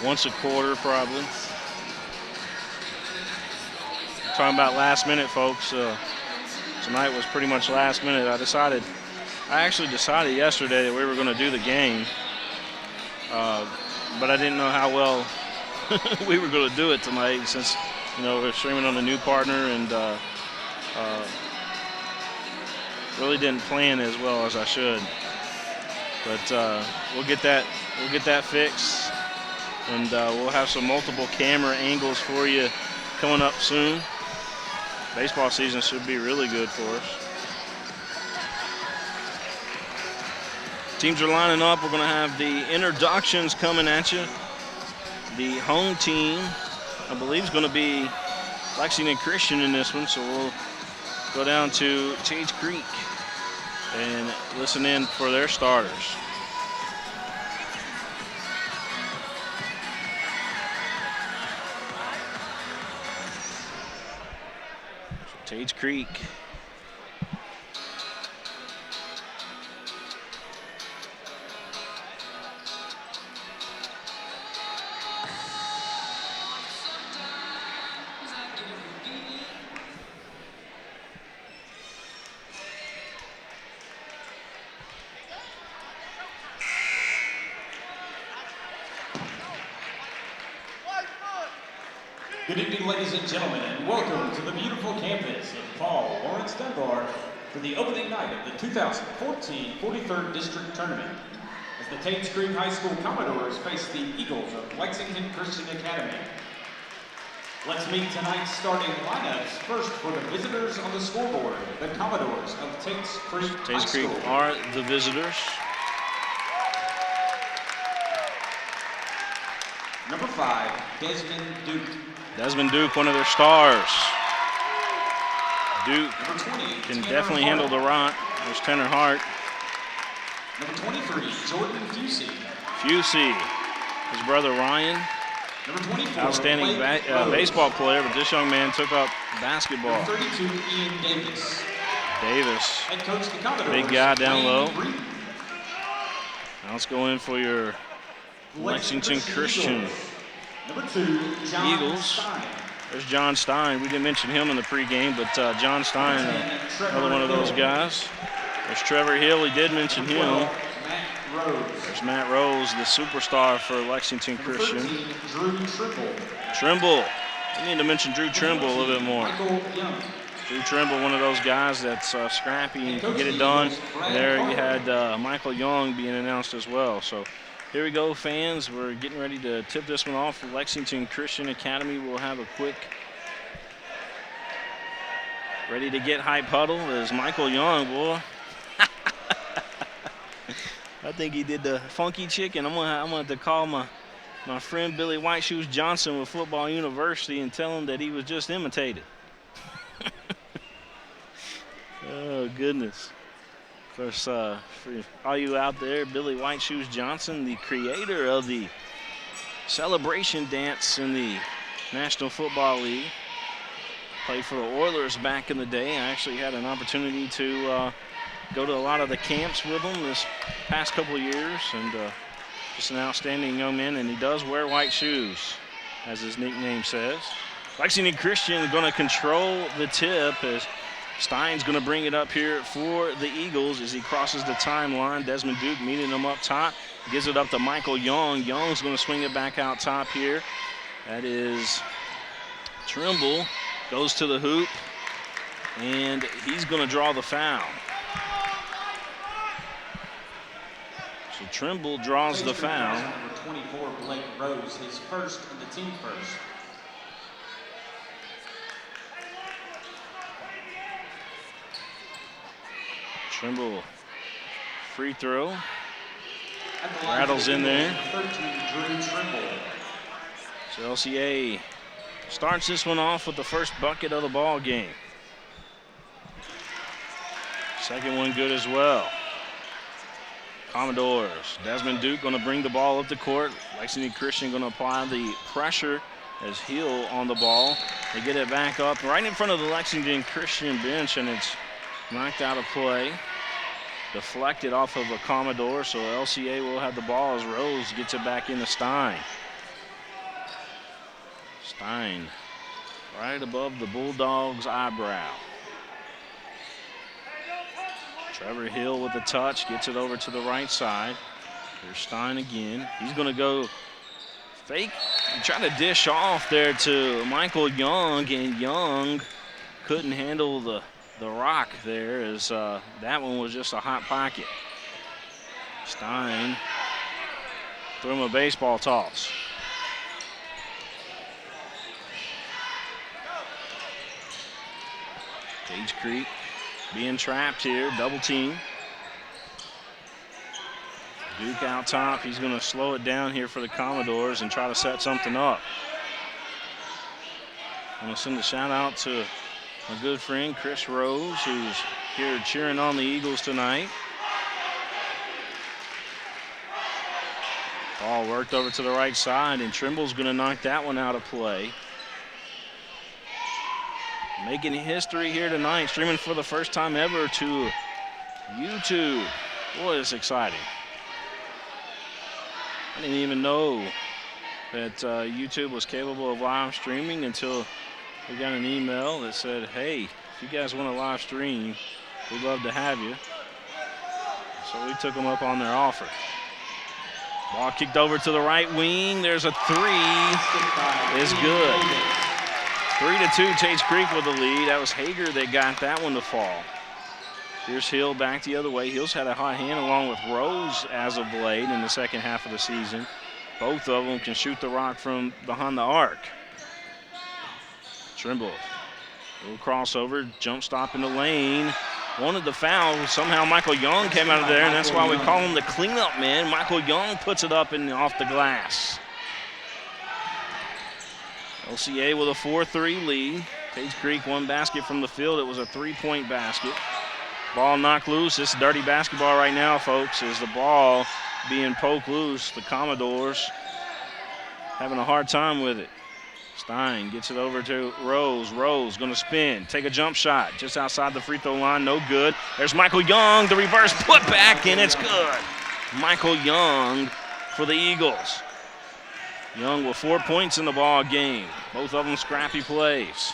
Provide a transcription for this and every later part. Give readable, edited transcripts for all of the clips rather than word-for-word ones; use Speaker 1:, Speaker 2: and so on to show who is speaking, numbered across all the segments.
Speaker 1: once a quarter probably. Talking about last minute, folks. Tonight was pretty much last minute. I actually decided yesterday that we were going to do the game, but I didn't know how well we were going to do it tonight since, we're streaming on a new partner and really didn't plan as well as I should. But we'll get that fixed, and we'll have some multiple camera angles for you coming up soon. Baseball season should be really good for us. Teams are lining up. We're going to have the introductions coming at you. The home team, I believe, is going to be Lexington Christian in this one, so we'll go down to Tage Creek and listen in for their starters. Tage Creek.
Speaker 2: Good evening, ladies and gentlemen, and welcome to the beautiful campus of Paul Lawrence Dunbar for the opening night of the 2014 43rd District Tournament as the Tates Creek High School Commodores face the Eagles of Lexington Christian Academy. Let's meet tonight's starting lineups. First, for the visitors on the scoreboard, the Commodores of Tates Creek High School.
Speaker 1: Tates Creek are the visitors.
Speaker 2: Number 5, Desmond Duke.
Speaker 1: Desmond Duke, one of their stars. Duke
Speaker 2: 20,
Speaker 1: can
Speaker 2: Tanner
Speaker 1: definitely
Speaker 2: Hart.
Speaker 1: handle the rock. There's Tanner Hart.
Speaker 2: Number 23, Jordan Fusey.
Speaker 1: Fusey, his brother Ryan,
Speaker 2: Number 24,
Speaker 1: outstanding
Speaker 2: Blake Rose.
Speaker 1: baseball player, but this young man took up basketball.
Speaker 2: Number 32, Ian Davis.
Speaker 1: Davis,
Speaker 2: Head coach of the Commodores,
Speaker 1: big guy down
Speaker 2: Wayne
Speaker 1: low.
Speaker 2: Breeden.
Speaker 1: Now let's go in for your Lexington Christian
Speaker 2: Number 2, John
Speaker 1: Eagles.
Speaker 2: Stein.
Speaker 1: There's John Stein. We didn't mention him in the pregame, but John Stein, another one of those guys. There's Trevor Hill. He did mention him.
Speaker 2: Matt Rose.
Speaker 1: There's Matt Rose, the superstar for Lexington
Speaker 2: Number
Speaker 1: Christian.
Speaker 2: 13, Drew Trimble.
Speaker 1: Trimble. We need to mention Drew Trimble a little bit more.
Speaker 2: Michael Young.
Speaker 1: Drew Trimble, one of those guys that's scrappy and can get it done. And there you had Michael Young being announced as well. So here we go, fans. We're getting ready to tip this one off for Lexington Christian Academy. We'll have a quick ready to get hype huddle as Michael Young, boy. I think he did the funky chicken. I'm gonna have to call my friend Billy White Shoes Johnson with Football University and tell him that he was just imitated. Oh, goodness. Of course, for all you out there, Billy White Shoes Johnson, the creator of the celebration dance in the National Football League. Played for the Oilers back in the day. I actually had an opportunity to go to a lot of the camps with him this past couple of years, and just an outstanding young man, and he does wear white shoes, as his nickname says. Lexington Christian going to control the tip as Stein's going to bring it up here for the Eagles as he crosses the timeline. Desmond Duke meeting him up top. Gives it up to Michael Young. Young's going to swing it back out top here. That is Trimble. Goes to the hoop, and he's going to draw the foul. So Trimble draws the foul.
Speaker 2: Number 24, Blake Rose, his first and the team first.
Speaker 1: Trimble, free throw.
Speaker 2: At the line
Speaker 1: Rattles
Speaker 2: for the
Speaker 1: in there.
Speaker 2: Eagles, 13, Drew Trimble.
Speaker 1: So LCA starts this one off with the first bucket of the ball game. Second one good as well. Commodores, Desmond Duke going to bring the ball up the court. Lexington Christian going to apply the pressure as Hill on the ball. They get it back up right in front of the Lexington Christian bench, and it's knocked out of play. Deflected off of a Commodore, so LCA will have the ball as Rose gets it back into Stein. Stein right above the Bulldogs' eyebrow. Trevor Hill with the touch, gets it over to the right side. Here's Stein again. He's going to go fake, try to dish off there to Michael Young, and Young couldn't handle the rock there, as that one was just a hot pocket. Stein threw him a baseball toss. Cage Creek being trapped here, double team. Duke out top. He's going to slow it down here for the Commodores and try to set something up. I'm going to send a shout out to my good friend Chris Rose, who's here cheering on the Eagles tonight. Ball worked over to the right side, and Trimble's going to knock that one out of play. Making history here tonight, streaming for the first time ever to YouTube. Boy, it's exciting. I didn't even know that YouTube was capable of live streaming until we got an email that said, hey, if you guys want to live stream, we'd love to have you. So we took them up on their offer. Ball kicked over to the right wing. There's a three. It's good. 3-2, Tates Creek with the lead. That was Hager that got that one to fall. Here's Hill back the other way. Hill's had a hot hand along with Rose as of late in the second half of the season. Both of them can shoot the rock from behind the arc. Trimble, little crossover, jump stop in the lane. Wanted the foul. Somehow Michael Young came out of there, and that's why we call him the cleanup man. Michael Young puts it up and off the glass. LCA with a 4-3 lead. Tates Creek one basket from the field. It was a three-point basket. Ball knocked loose. This is dirty basketball right now, folks, is the ball being poked loose. The Commodores having a hard time with it. Stein gets it over to Rose. Rose going to spin, take a jump shot just outside the free throw line. No good. There's Michael Young, the reverse putback, and it's good. Michael Young for the Eagles. Young with 4 points in the ball game. Both of them scrappy plays.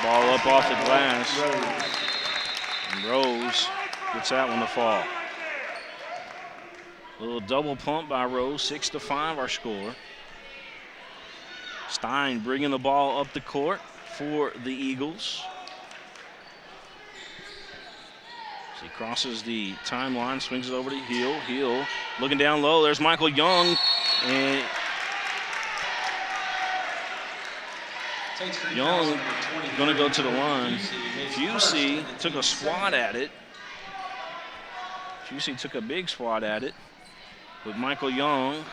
Speaker 1: Ball up off the glass. And Rose gets that one to fall. A little double pump by Rose, 6-5 our score. Stein bringing the ball up the court for the Eagles. As he crosses the timeline, swings it over to Hill. Hill looking down low. There's Michael Young. And Young going to go to the line. Fusey took a swat at it. Fusey took a big swat at it. But Michael Young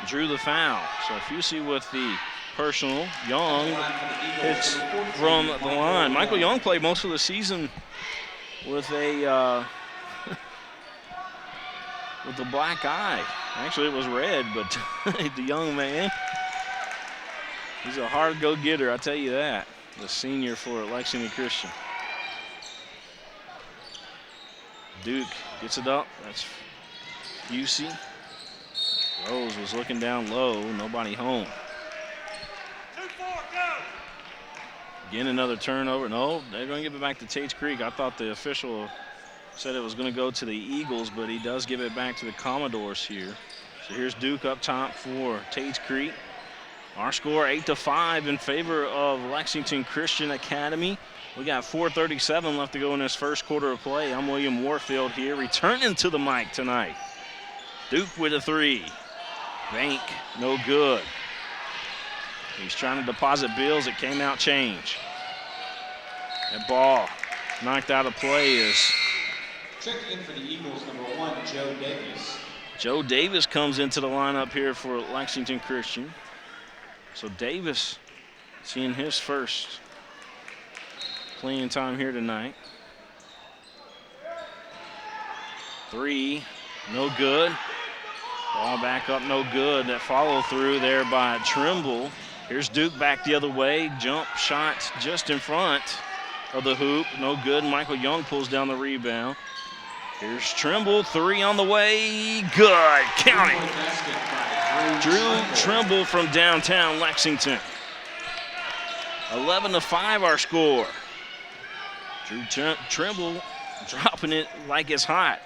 Speaker 1: drew the foul. So Fusey with the personal. Young hits from the line. Michael Young played most of the season with a with the black eye. Actually, it was red, but the young man, he's a hard go-getter, I tell you that. The senior for Lexington Christian. Duke gets it up. That's Fusey. Rose was looking down low. Nobody home. Again, another turnover. No, they're going to give it back to Tates Creek. I thought the official said it was going to go to the Eagles, but he does give it back to the Commodores here. So here's Duke up top for Tates Creek. Our score 8-5 in favor of Lexington Christian Academy. We got 4:37 left to go in this first quarter of play. I'm William Warfield here, returning to the mic tonight. Duke with a three. Bank, no good. He's trying to deposit bills. It came out change. That ball knocked out of play is.
Speaker 2: Checking in for the Eagles, number 1, Joe Davis.
Speaker 1: Joe Davis comes into the lineup here for Lexington Christian. So Davis seeing his first playing time here tonight. Three, no good. Ball back up, no good. That follow through there by Trimble. Here's Duke back the other way. Jump shot just in front of the hoop. No good. Michael Young pulls down the rebound. Here's Trimble, 3 on the way. Good. Count it. Drew Trimble from downtown Lexington. 11-5 our score. Drew Trimble dropping it like it's hot.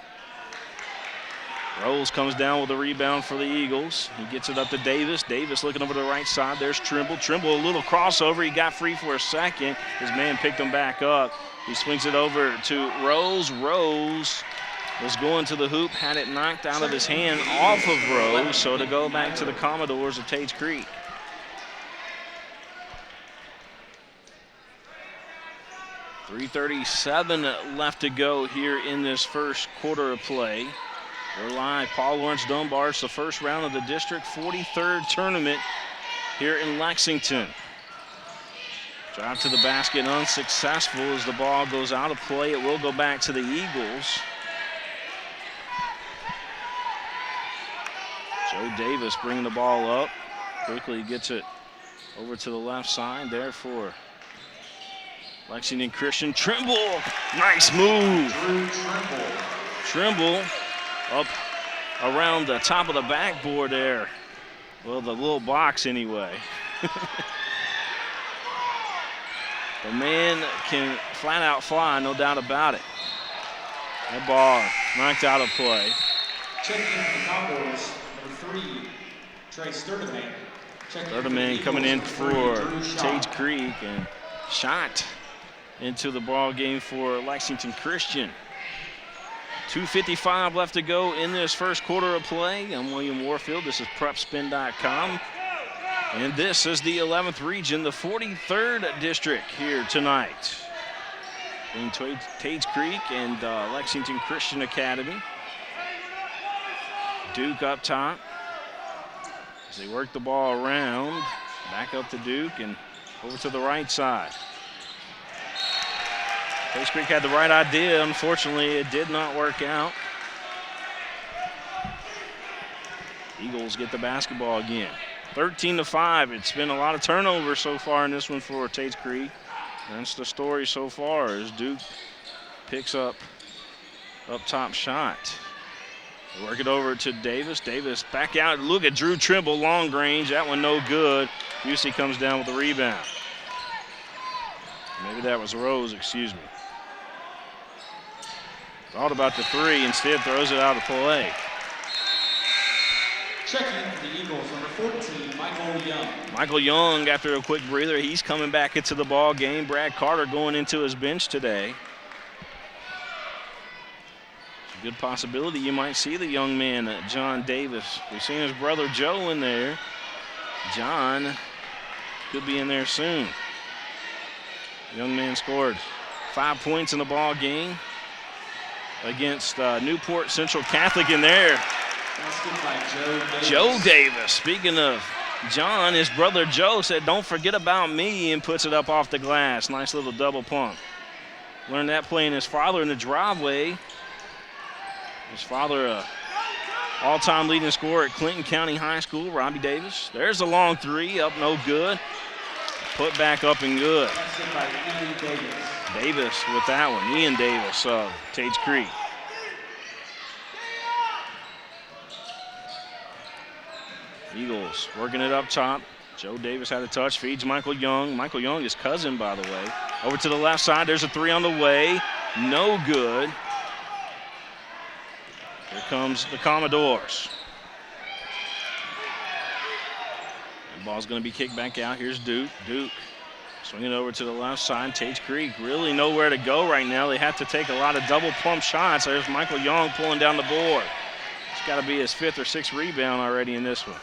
Speaker 1: Rose comes down with a rebound for the Eagles. He gets it up to Davis. Davis looking over the right side. There's Trimble. Trimble, a little crossover. He got free for a second. His man picked him back up. He swings it over to Rose. Rose was going to the hoop, had it knocked out of his hand off of Rose. So to go back to the Commodores of Tates Creek. .337 left to go here in this first quarter of play. We're live. Paul Lawrence Dunbar. It's the first round of the District 43rd tournament here in Lexington. Drive to the basket unsuccessful as the ball goes out of play. It will go back to the Eagles. Joe Davis bringing the ball up. Quickly gets it over to the left side there for Lexington Christian. Trimble, nice move.
Speaker 2: Drew Trimble.
Speaker 1: Trimble up around the top of the backboard there. Well, the little box anyway. The man can flat out fly, no doubt about it. That ball knocked out of play.
Speaker 2: Checking in the Commodores, number 3, Trey Sturdivant.
Speaker 1: Sturdivant coming in for Tates Creek and shot into the ball game for Lexington Christian. 2:55 left to go in this first quarter of play. I'm William Warfield. This is PrepSpin.com. And this is the 11th region, the 43rd district here tonight. Between Tates Creek and Lexington Christian Academy. Duke up top. As they work the ball around, back up to Duke and over to the right side. Tates Creek had the right idea. Unfortunately, it did not work out. Eagles get the basketball again. 13-5. It's been a lot of turnovers so far in this one for Tates Creek. That's the story so far as Duke picks up top shot. They work it over to Davis. Davis back out. Look at Drew Trimble, long range. That one no good. Busey comes down with the rebound. Maybe that was Rose, excuse me. Thought about the 3, instead throws it out of play.
Speaker 2: Checking for the Eagles, number 14, Michael Young.
Speaker 1: Michael Young, after a quick breather, he's coming back into the ball game. Brad Carter going into his bench today. It's a good possibility you might see the young man, John Davis. We've seen his brother Joe in there. John could be in there soon. Young man scored 5 points in the ball game against Newport Central Catholic in there.
Speaker 2: By
Speaker 1: Joe Davis. Speaking of John, his brother Joe said, "Don't forget about me," and puts it up off the glass. Nice little double pump. Learned that playing his father in the driveway. His father, all-time leading scorer at Clinton County High School, Robbie Davis. There's a long 3, up no good. Put back up and good.
Speaker 2: by Ian Davis.
Speaker 1: Davis with that one. Ian Davis of Tates Creek. Eagles working it up top. Joe Davis had a touch, feeds Michael Young. Michael Young, his cousin, by the way. Over to the left side, there's a 3 on the way. No good. Here comes the Commodores. The ball's going to be kicked back out. Here's Duke. Duke swinging over to the left side. Tates Creek really nowhere to go right now. They have to take a lot of double pump shots. There's Michael Young pulling down the board. It's got to be his 5th or 6th rebound already in this one.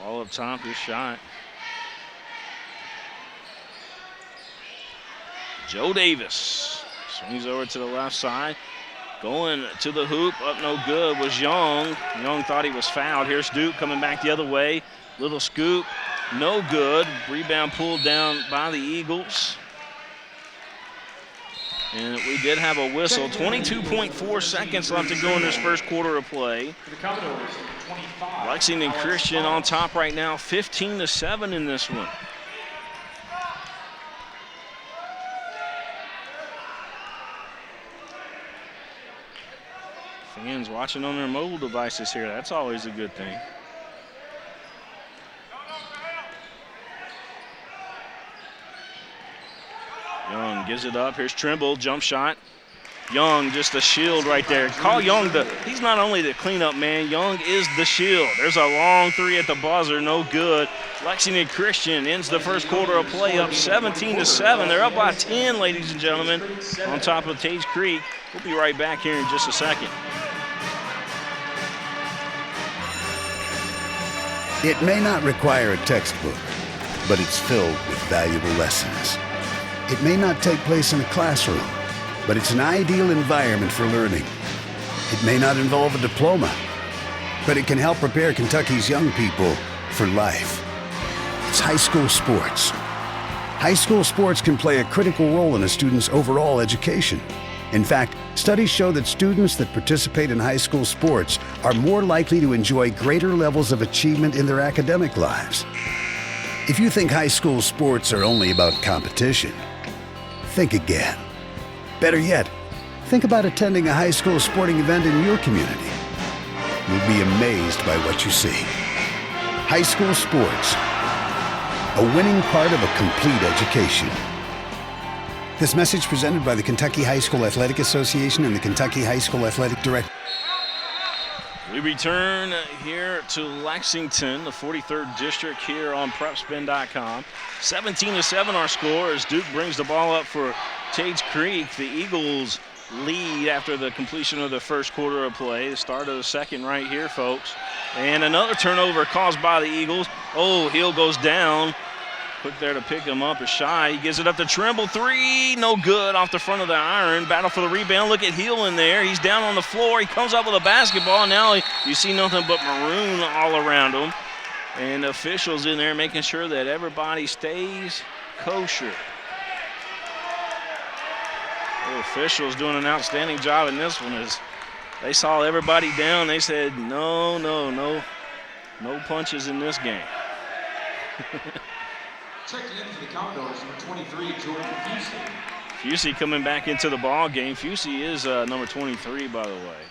Speaker 1: All up top, his shot. Joe Davis swings over to the left side. Going to the hoop, up no good was Young. Young thought he was fouled. Here's Duke coming back the other way. Little scoop, no good. Rebound pulled down by the Eagles. And we did have a whistle. 22.4 seconds left to go in this first quarter of play.
Speaker 2: For the Commodores, 25.
Speaker 1: Lexington Christian on top right now, 15-7 in this one. Fans watching on their mobile devices here. That's always a good thing. Young gives it up. Here's Trimble, jump shot. Young, just a shield right there. Call Young he's not only the cleanup man, Young is the shield. There's a long three at the buzzer, no good. Lexington Christian ends the first quarter of play up 17-7. They're up by 10, ladies and gentlemen, on top of Tates Creek. We'll be right back here in just a second.
Speaker 3: It may not require a textbook, but it's filled with valuable lessons. It may not take place in a classroom, but it's an ideal environment for learning. It may not involve a diploma, but it can help prepare Kentucky's young people for life. It's high school sports. High school sports can play a critical role in a student's overall education. In fact, studies show that students that participate in high school sports are more likely to enjoy greater levels of achievement in their academic lives. If you think high school sports are only about competition, think again. Better yet, think about attending a high school sporting event in your community. You'll be amazed by what you see. High school sports, a winning part of a complete education. This message presented by the Kentucky High School Athletic Association and the Kentucky High School Athletic Director.
Speaker 1: We return here to Lexington, the 43rd district here on PrepSpin.com. 17-7 our score as Duke brings the ball up for Tates Creek. The Eagles lead after the completion of the first quarter of play. The start of the second right here, folks. And another turnover caused by the Eagles. Oh, Hill goes down. Quick there to pick him up is Shy. He gives it up to Trimble. Three, no good off the front of the iron. Battle for the rebound. Look at Hill in there. He's down on the floor. He comes up with a basketball. Now you see nothing but maroon all around him. And officials in there making sure that everybody stays kosher. The officials doing an outstanding job in this one as they saw everybody down. They said, no punches in this game.
Speaker 2: Checking in for the Commodores, number 23, Jordan Fusey.
Speaker 1: Fusey coming back into the ball game. Fusey is number 23, by the way,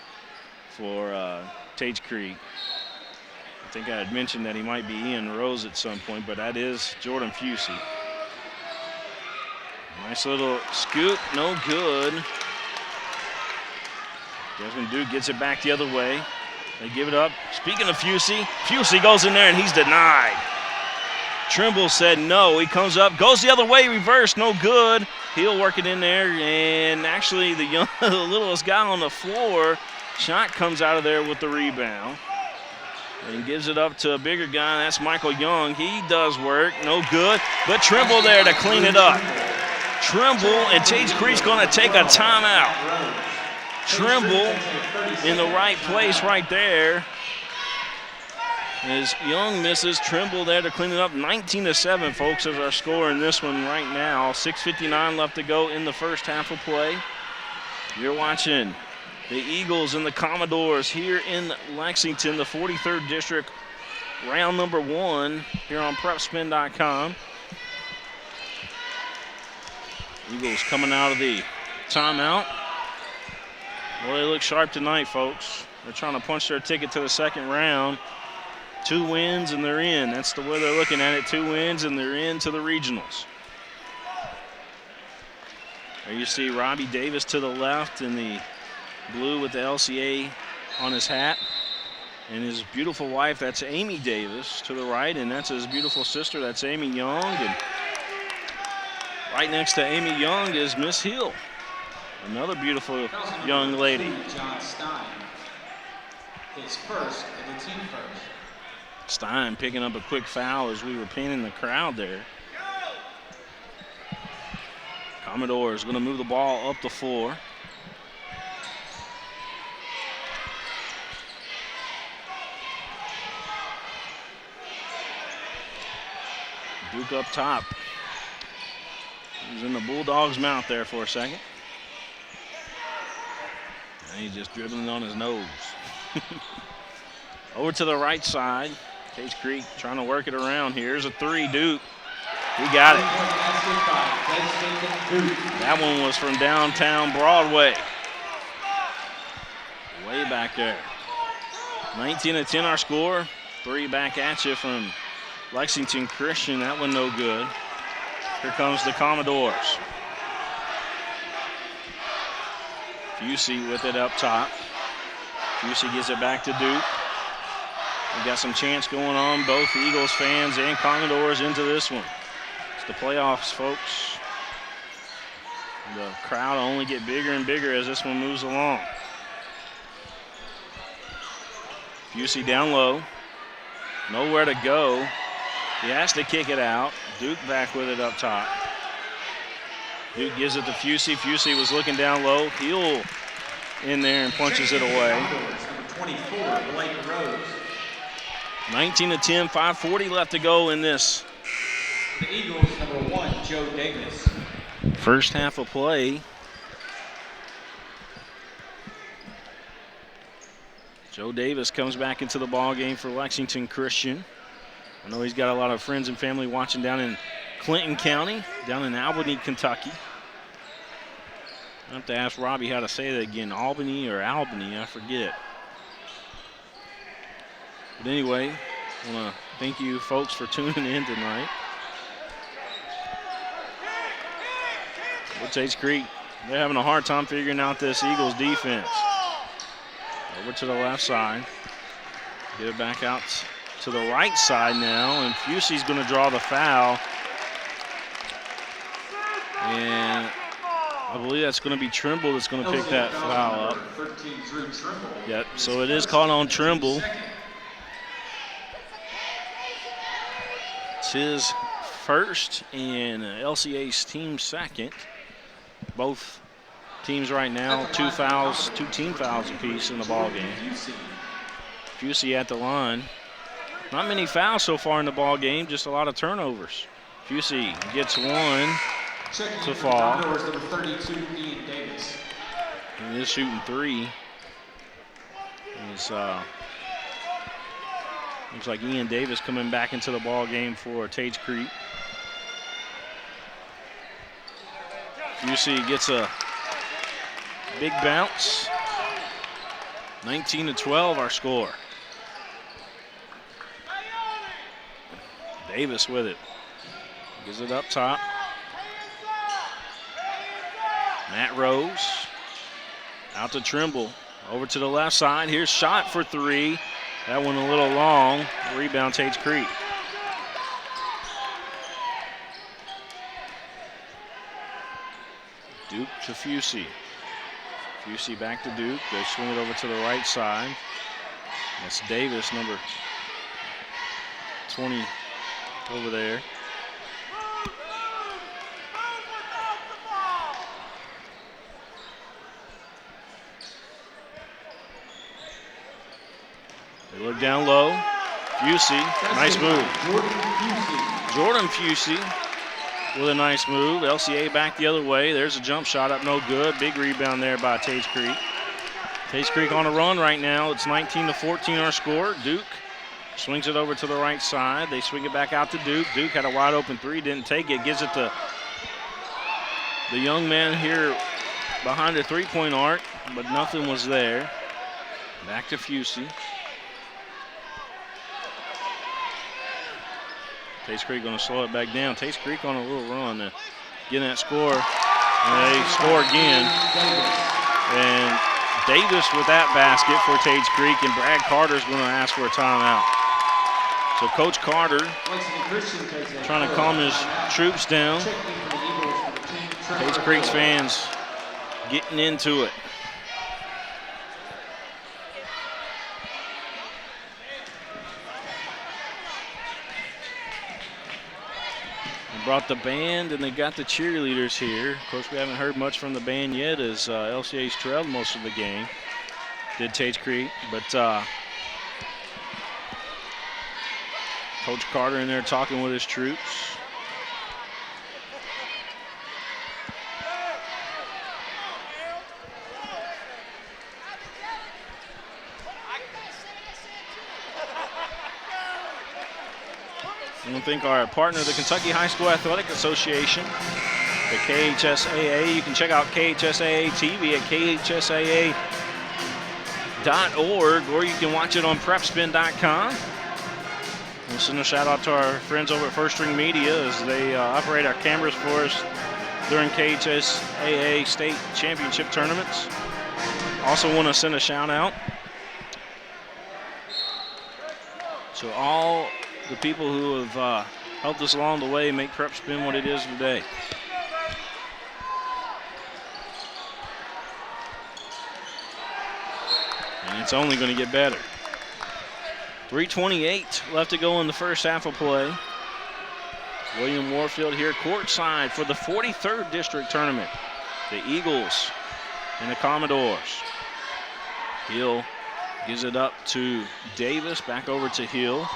Speaker 1: for Tates Creek. I think I had mentioned that he might be Ian Rose at some point, but that is Jordan Fusey. Nice little scoop, no good. Desmond Duke gets it back the other way. They give it up. Speaking of Fusey, Fusey goes in there and he's denied. Trimble said no. He comes up, goes the other way, reverse, no good. He'll work it in there, and actually the littlest guy on the floor, shot comes out of there with the rebound. And gives it up to a bigger guy, that's Michael Young. He does work, no good, but Trimble there to clean it up. Trimble, and Tates Creek's gonna take a timeout. Trimble in the right place right there. As Young misses, Trimble there to clean it up. 19-7, folks, is our score in this one right now. 6:59 left to go in the first half of play. You're watching the Eagles and the Commodores here in Lexington, the 43rd district, round number 1 here on PrepSpin.com. Eagles coming out of the timeout. Well, they look sharp tonight, folks. They're trying to punch their ticket to the second round. 2 wins and they're in. That's the way they're looking at it. 2 wins and they're into the regionals. There you see Robbie Davis to the left in the blue with the LCA on his hat. And his beautiful wife, that's Amy Davis, to the right. And that's his beautiful sister, that's Amy Young. And right next to Amy Young is Miss Hill, another beautiful young lady.
Speaker 2: John Stein, his first of the team first.
Speaker 1: Stein picking up a quick foul as we were pinning the crowd there. Commodores going to move the ball up the floor. Duke up top. He's in the Bulldogs' mouth there for a second. And he's just dribbling on his nose. Over to the right side. Tates Creek trying to work it around here. Here's a 3, Duke. He got it. That one was from downtown Broadway. way back there. 19-10 our score. 3 back at you from Lexington Christian. That one no good. Here comes the Commodores. Fusey with it up top. Fusey gives it back to Duke. We got some chants going on, both Eagles fans and Commodores into this one. It's the playoffs, folks. The crowd will only get bigger and bigger as this one moves along. Fusey down low. Nowhere to go. He has to kick it out. Duke back with it up top. Duke gives it to Fusey. Fusey was looking down low. Heel in there and punches it away.
Speaker 2: Number 24, Blake Rose.
Speaker 1: 19-10, 5:40 left to go in this.
Speaker 2: The Eagles, number 1, Joe Davis.
Speaker 1: First half of play. Joe Davis comes back into the ball game for Lexington Christian. I know he's got a lot of friends and family watching down in Clinton County, down in Albany, Kentucky. I have to ask Robbie how to say that again, Albany or Albany, I forget. But anyway, I want to thank you folks for tuning in tonight. What's H Creek? They're having a hard time figuring out this Eagles defense. Over to the left side. Get it back out to the right side now, and Fusey's going to draw the foul. And I believe that's going to be Trimble that's going to pick that foul up.
Speaker 2: 13, Drew Trimble.
Speaker 1: Yep, so it is called on Trimble. It's his first and LCA's team second. Both teams right now, 2 fouls, 2 team fouls apiece in the ball game. Fusey at the line. Not many fouls so far in the ball game, just a lot of turnovers. Fusey gets one to fall.
Speaker 2: Number 32, Ian Davis.
Speaker 1: And he's shooting 3. It's, looks like Ian Davis coming back into the ball game for Tage Creek. Fusey gets a big bounce. 19-12 our score. Davis with it. Gives it up top. Matt Rose. Out to Trimble. Over to the left side. Here's shot for 3. That one a little long. Rebound Tage Creek. Duke to Fusey. Fusey back to Duke. They swing it over to the right side. That's Davis, number 20 over there. They look down low. Fusey, nice move. Jordan Fusey with a nice move. LCA back the other way. There's a jump shot up, no good. Big rebound there by Tage Creek. Tage Creek on a run right now. It's 19-14 our score. Duke swings it over to the right side. They swing it back out to Duke. Duke had a wide open 3, didn't take it. Gives it to the young man here behind the 3-point arc, but nothing was there. Back to Fusey. Tage Creek going to slow it back down. Tage Creek on a little run to get that score. And they score again. And Davis with that basket for Tage Creek, and Brad Carter's going to ask for a timeout. So Coach Carter trying to calm his troops down. Tage Creek's fans getting into it. Brought the band and they got the cheerleaders here. Of course, we haven't heard much from the band yet as LCA's trailed most of the game. Did Tage Creek, but Coach Carter in there talking with his troops. I think our partner, the Kentucky High School Athletic Association, the KHSAA. You can check out KHSAA TV at KHSAA or you can watch it on prepspin.com. We'll send a shout out to our friends over at First String Media as they operate our cameras for us during KHSAA state championship tournaments. Also want to send a shout out to all the people who have helped us along the way make Prep Spin what it is today. And it's only going to get better. 3:28 left to go in the first half of play. William Warfield here courtside for the 43rd district tournament. The Eagles and the Commodores. Hill gives it up to Davis, back over to Hill.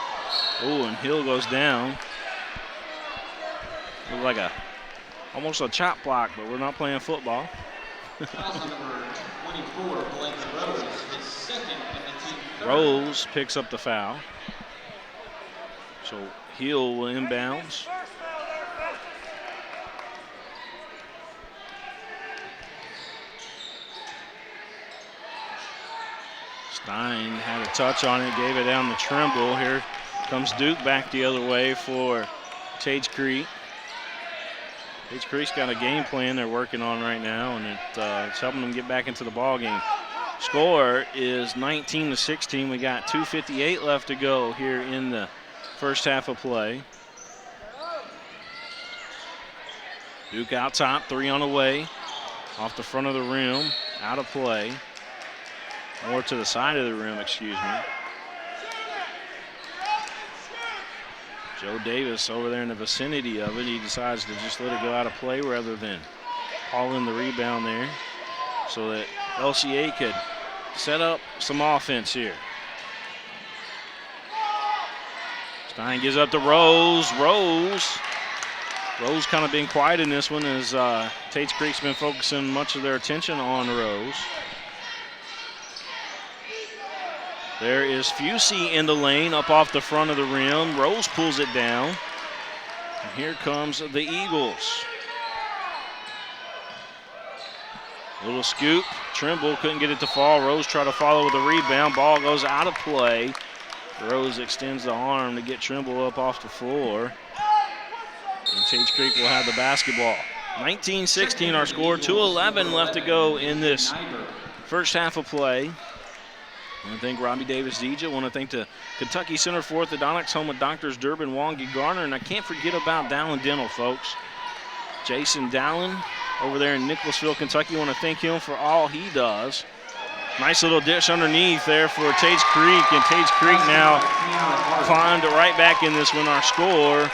Speaker 1: Oh, and Hill goes down. Looks like almost a chop block, but we're not playing football.
Speaker 2: Foul number 24, Blake Rose, his second and the team third.
Speaker 1: Rose picks up the foul. So Hill will inbounds. Stein had a touch on it, gave it down to Trimble. Here comes Duke back the other way for Tage Creek. Tage Creek's got a game plan they're working on right now, and it's helping them get back into the ball game. Score is 19-16. We got 2:58 left to go here in the first half of play. Duke out top, 3 on the way. Off the front of the rim, out of play. More to the side of the rim, excuse me. Joe Davis over there in the vicinity of it. He decides to just let it go out of play rather than haul in the rebound there so that LCA could set up some offense here. Stein gives up to Rose. Rose kind of been quiet in this one as Tate's Creek's been focusing much of their attention on Rose. There is Fusey in the lane up off the front of the rim. Rose pulls it down. And here comes the Eagles. Little scoop. Trimble couldn't get it to fall. Rose tried to follow with a rebound. Ball goes out of play. Rose extends the arm to get Trimble up off the floor. And Tage Creek will have the basketball. 19-16 our score. 2:11 left to go in this first half of play. I want to thank Robbie Davis-Deja. I want to thank the Kentucky Center for Orthodontics, home of Doctors Durbin, Wongi, Garner. And I can't forget about Dallin Dental, folks. Jason Dallin over there in Nicholasville, Kentucky. I want to thank him for all he does. Nice little dish underneath there for Tage Creek. And Tage Creek now climbed right back in this one. Our score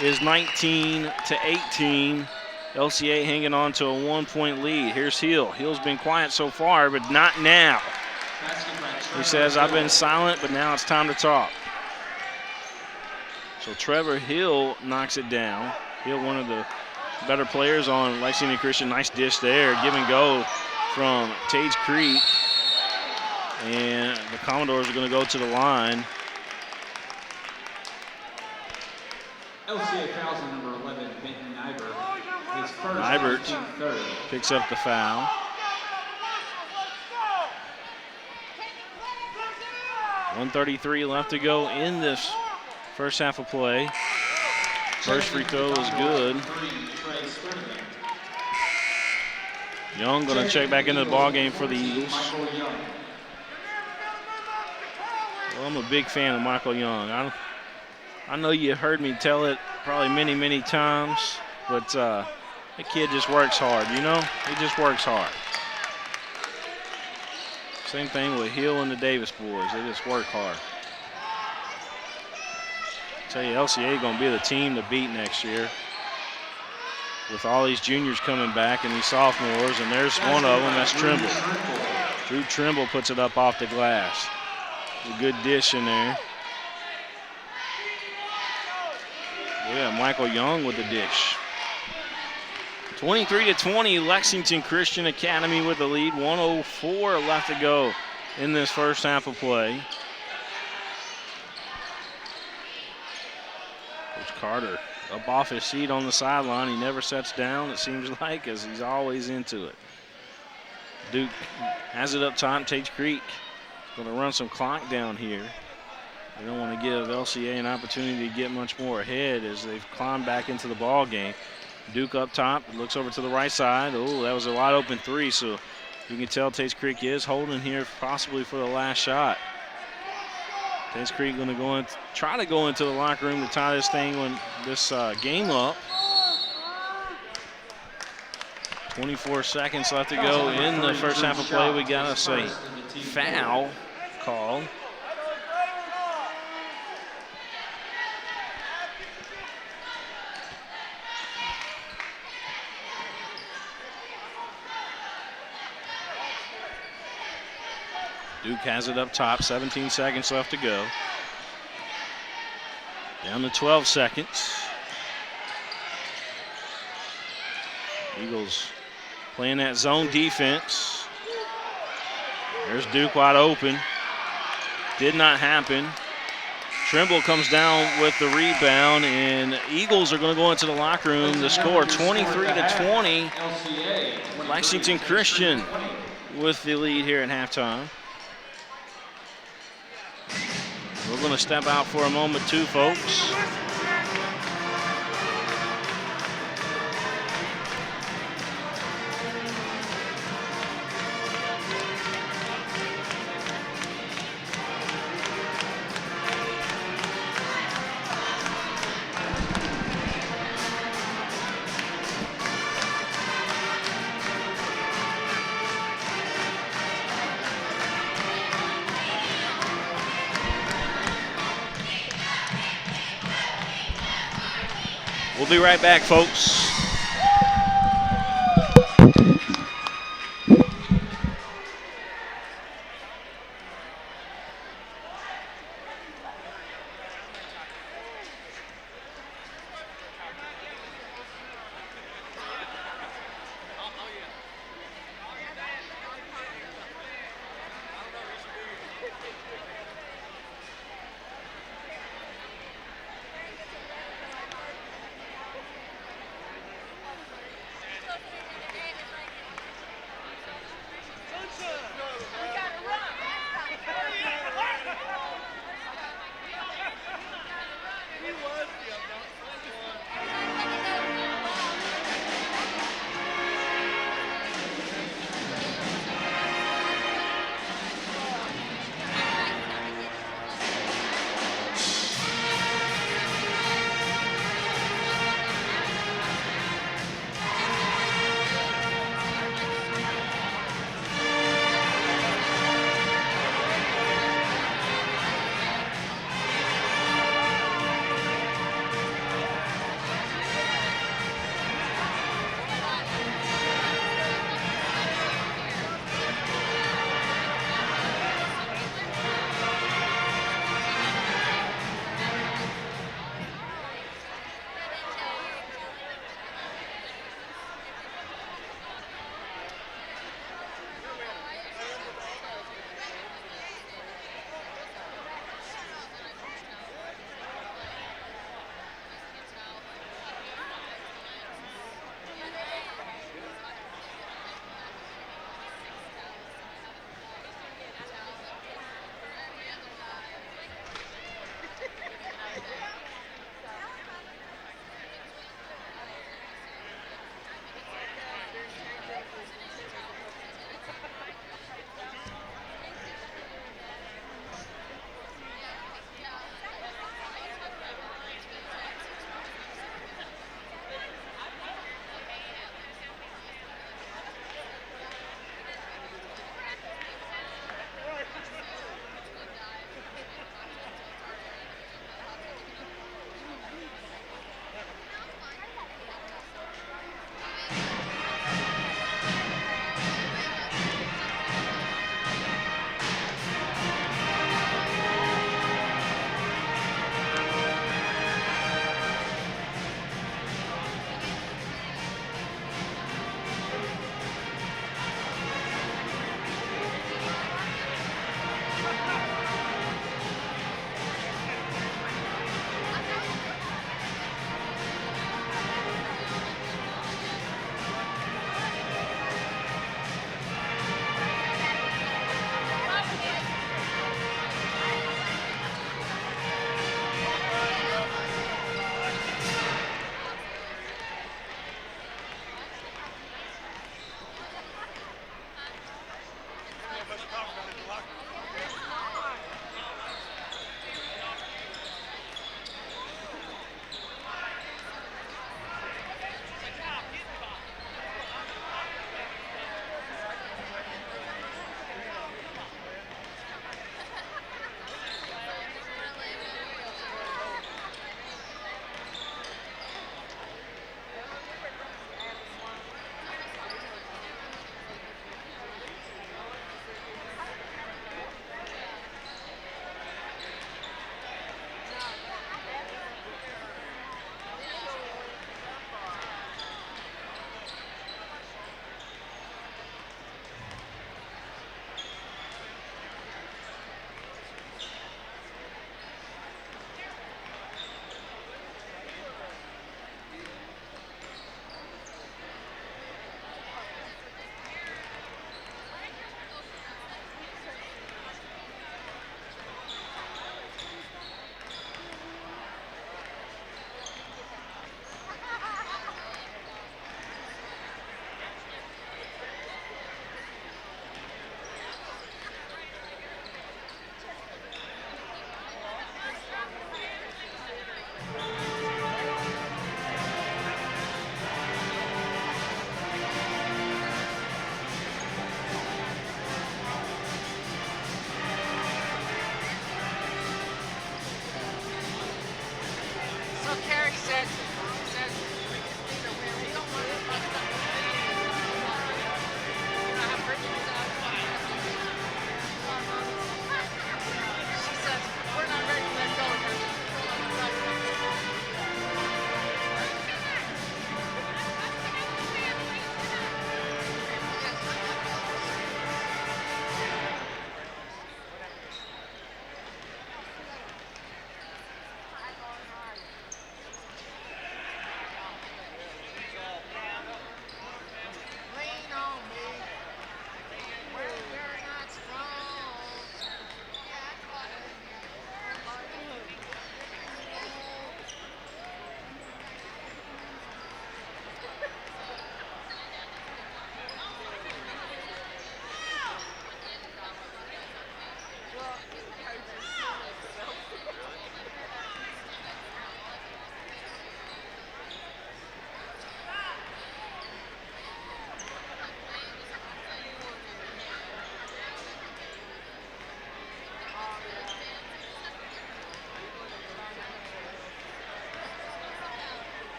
Speaker 1: is 19-18. LCA hanging on to a 1-point lead. Here's Hill. Hill's been quiet so far, but not now. He says, I've been silent, but now it's time to talk. So Trevor Hill knocks it down. Hill, one of the better players on Lexington Christian. Nice dish there. Give and go from Tage Creek. And the Commodores are going to go to the line.
Speaker 2: LCA fouls on number 11, Benton Nybert. His first,
Speaker 1: Nybert
Speaker 2: third.
Speaker 1: picks up the foul. .133 left to go in this first half of play. First free throw is good. Young going to check back into the ball game for the Eagles. Well, I'm a big fan of Michael Young. I know you heard me tell it probably many, many times, but the kid just works hard, you know? He just works hard. Same thing with Hill and the Davis boys. They just work hard. I tell you, LCA going to be the team to beat next year. With all these juniors coming back and these sophomores, and there's one of them, that's Trimble. Drew Trimble puts it up off the glass. A good dish in there. Yeah, Michael Young with the dish. 23-20, Lexington Christian Academy with the lead. 1:04 left to go in this first half of play. Coach Carter up off his seat on the sideline. He never sets down, it seems like, as he's always into it. Duke has it up top. Tage Creek Going to run some clock down here. They don't want to give LCA an opportunity to get much more ahead as they've climbed back into the ball game. Duke up top, looks over to the right side. Oh, that was a wide open three, so you can tell Tates Creek is holding here possibly for the last shot. Tates Creek going to try to go into the locker room to tie this game up. 24 seconds left to go in the first half of play. We got us a foul call. Duke has it up top, 17 seconds left to go. Down to 12 seconds. Eagles playing that zone defense. There's Duke wide open. Did not happen. Trimble comes down with the rebound, and Eagles are going to go into the locker room. The score 23-20. Lexington Christian with the lead here at halftime. We're going to step out for a moment too, folks. We'll be right back, folks.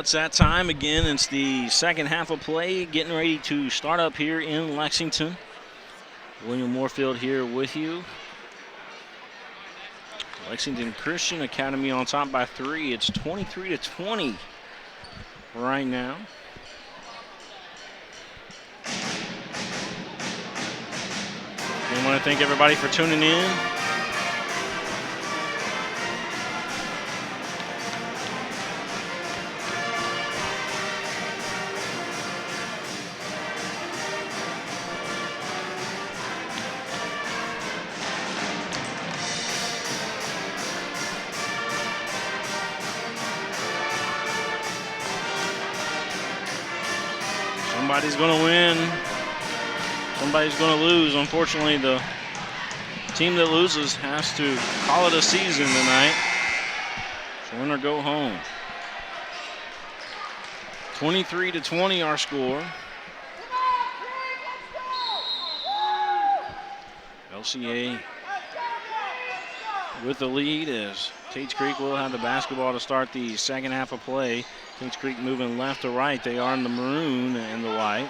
Speaker 1: Well, it's that time again. It's the second half of play, getting ready to start up here in Lexington. William Moorfield here with you. Lexington Christian Academy on top by 3. It's 23-20 right now. I want to thank everybody for tuning in. Somebody's going to win. Somebody's going to lose. Unfortunately, the team that loses has to call it a season tonight. So win or go home. 23-20 our score. LCA with the lead as Tates Creek will have the basketball to start the second half of play. Tates Creek moving left to right. They are in the maroon and the white.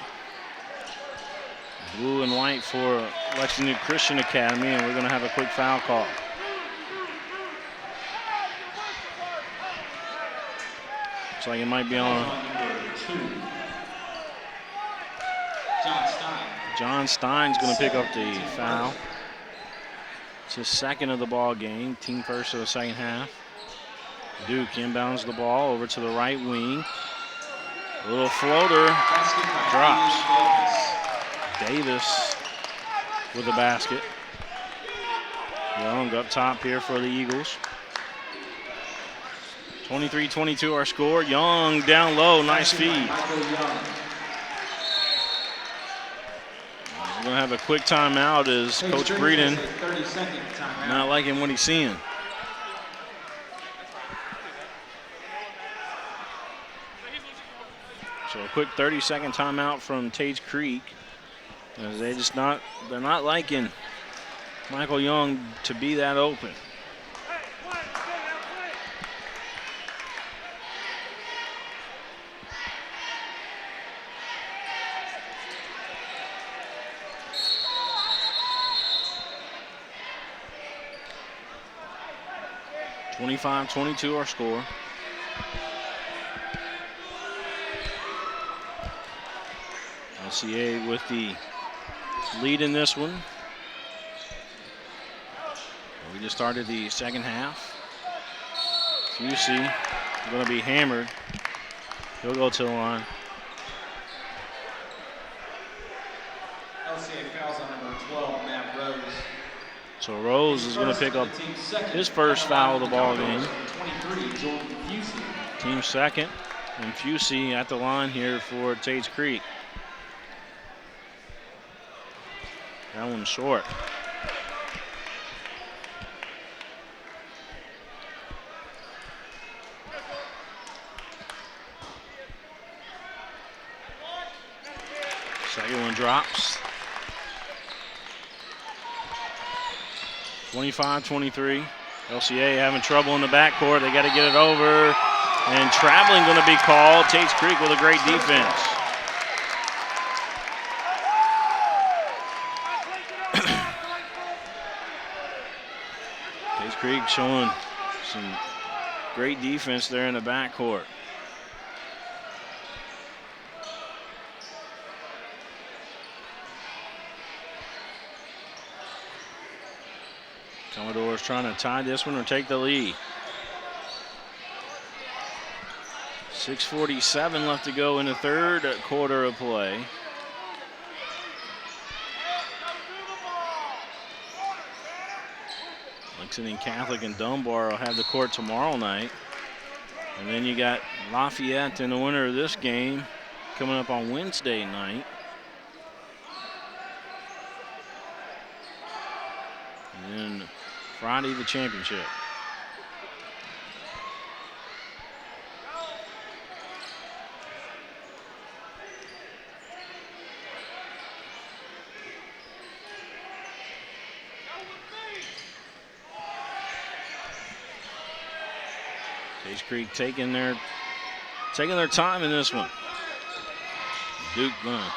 Speaker 1: Blue and white for Lexington Christian Academy, and we're going to have a quick foul call. Looks like it might be on John Stein's going to pick up the foul. It's his second of the ball game, team first of the second half. Duke inbounds the ball over to the right wing. A little floater, drops. Davis with the basket. Young up top here for the Eagles. 23-22 our score. Young down low, nice feed. We're going to have a quick timeout as Coach Breeden not liking what he's seeing. So a quick 30-second timeout from Tates Creek. As they're not liking Michael Young to be that open. (25-22) our score. LCA with the lead in this one. We just started the second half. Fusey going to be hammered. He'll go to the line.
Speaker 2: LCA fouls on number 12, Matt Rose.
Speaker 1: So Rose is going to pick up his first foul of the ball game.
Speaker 2: 23, Jordan Fusey.
Speaker 1: Team second, and Fusey at the line here for Tates Creek. That one's short. Second one drops. 25-23. LCA having trouble in the backcourt. They got to get it over. And traveling going to be called. Tates Creek with a great defense. Tates Creek showing some great defense there in the backcourt. Commodores trying to tie this one or take the lead. 6:47 left to go in the third quarter of play. Lexington Catholic and Dunbar will have the court tomorrow night. And then you got Lafayette in the winner of this game coming up on Wednesday night. And then Friday, the championship. Tates Creek taking their taking their time in this one. Duke gonna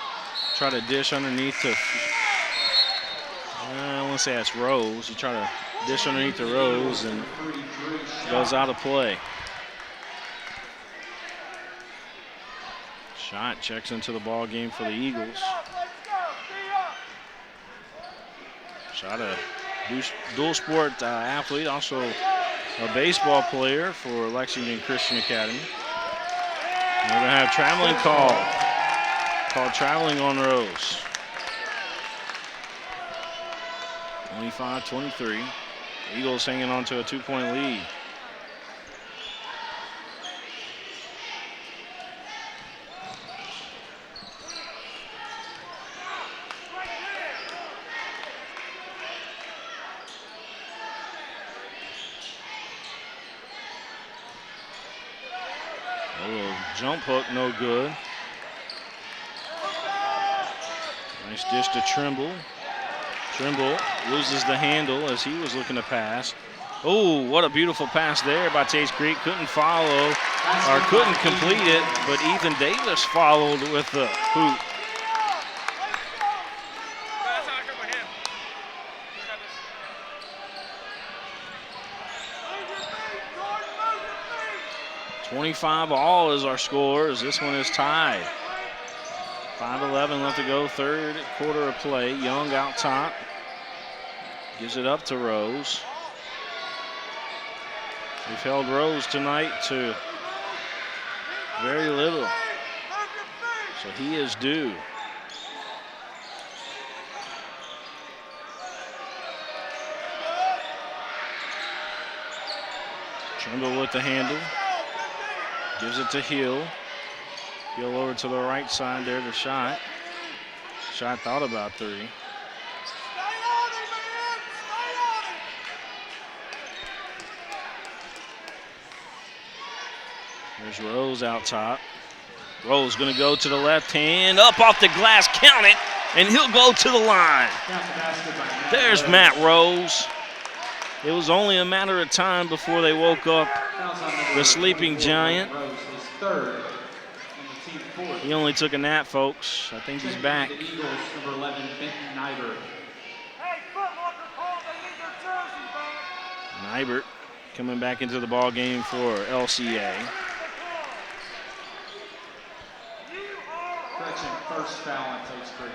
Speaker 1: try to dish underneath to, I want to say that's Rose. He tried to dish underneath the Rose and goes out of play. Shot checks into the ball game for the Eagles. Shot a dual sport athlete, also a baseball player for Lexington Christian Academy. And we're gonna have traveling called traveling on Rose. 25-23. Eagles hanging on to a 2-point lead. A little jump hook, no good. Nice dish to Trimble. Trimble loses the handle as he was looking to pass. Oh, what a beautiful pass there by Tates Creek. Couldn't follow, or couldn't complete it, but Ethan Davis followed with the hoop. $25-all is our score as this one is tied. 5:11 left to go, third quarter of play. Young out top. Gives it up to Rose. We've held Rose tonight to very little, so he is due. Trimble with the handle. Gives it to Hill. Hill over to the right side there, the shot. Shot thought about three. There's Rose out top. Rose gonna go to the left hand, up off the glass, count it, and he'll go to the line. There's Matt Rose. It was only a matter of time before they woke up the sleeping giant. He only took a nap, folks. I think he's back. Nybert coming back into the ball game for LCA.
Speaker 2: Correction, first foul on Tates Creek.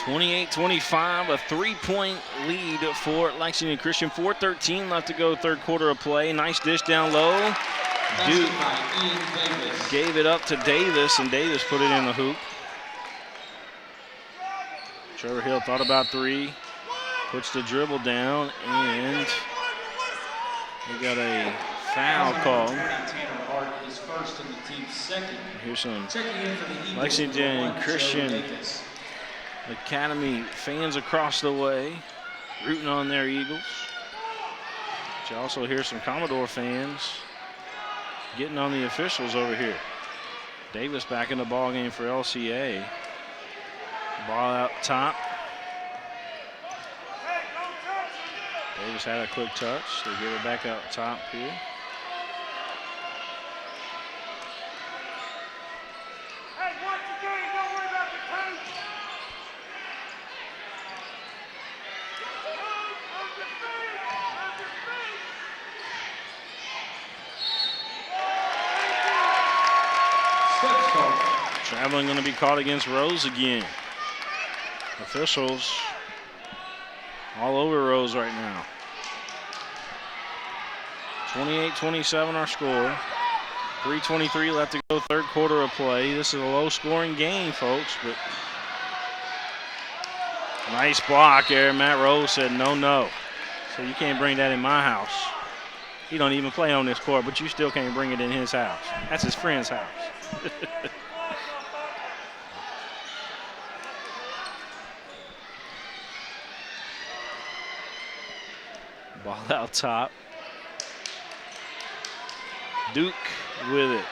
Speaker 1: $28-25, a 3-point lead for Lexington Christian. 4:13 left to go, third quarter of play. Nice dish down low. Duke gave it up to Davis, and Davis put it in the hoop. Trevor Hill thought about three, puts the dribble down, and we got a foul call. Here's some Lexington Christian Academy fans across the way rooting on their Eagles. But you also hear some Commodore fans getting on the officials over here. Davis back in the ball game for LCA. Ball out top. Davis had a quick touch. They give it back out top here. Traveling going to be caught against Rose again. Officials all over Rose right now. 28-27 our score. 3:23 left to go, third quarter of play. This is a low-scoring game, folks, but nice block there. Matt Rose said no, no. So you can't bring that in my house. He don't even play on this court, but you still can't bring it in his house. That's his friend's house. Ball out top. Duke with it.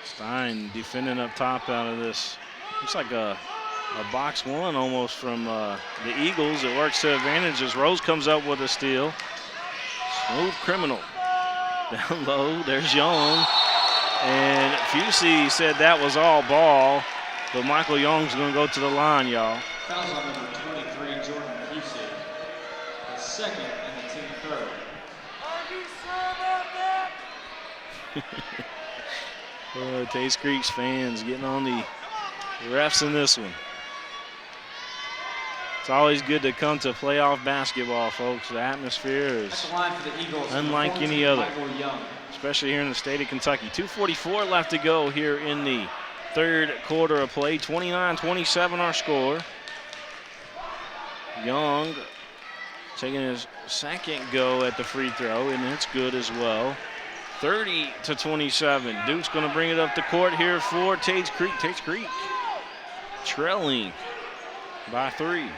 Speaker 1: Stein defending up top out of this Looks like a box one almost from the Eagles. It works to advantage as Rose comes up with a steal. Smooth criminal. Down low, there's Young. And Fusey said that was all ball, but Michael Young's going to go to the line, y'all.
Speaker 2: Fouls on number 23, Jordan Fusey. The second and the team third.
Speaker 1: Tates Creek's fans getting on the refs in this one. It's always good to come to playoff basketball, folks. The atmosphere is
Speaker 2: That's the line for the Eagles.
Speaker 1: unlike any other,
Speaker 2: Michael Young.
Speaker 1: especially here in the state of Kentucky. 2:44 left to go here in the third quarter of play. 29-27 our score. Young taking his second go at the free throw, and it's good as well. 30-27. Duke's going to bring it up the court here for Tates Creek. Tates Creek trailing by 3.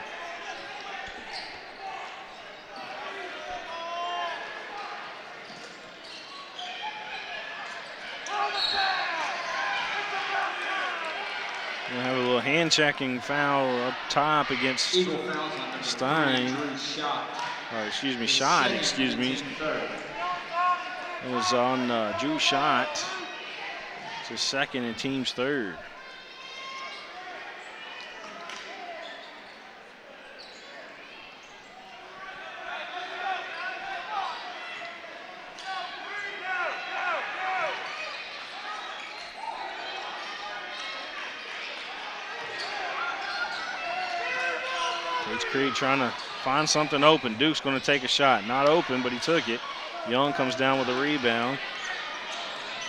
Speaker 1: We'll have a little hand-checking foul up top against
Speaker 2: Eagle fouls on number
Speaker 1: Stein.
Speaker 2: 3, Drew Schott.
Speaker 1: Or excuse me,
Speaker 2: His
Speaker 1: Schott,
Speaker 2: second
Speaker 1: excuse
Speaker 2: and
Speaker 1: me.
Speaker 2: team third.
Speaker 1: It was on Drew Schott. It's his second and team's third. Tates Creek trying to find something open. Duke's going to take a shot. Not open, but he took it. Young comes down with a rebound.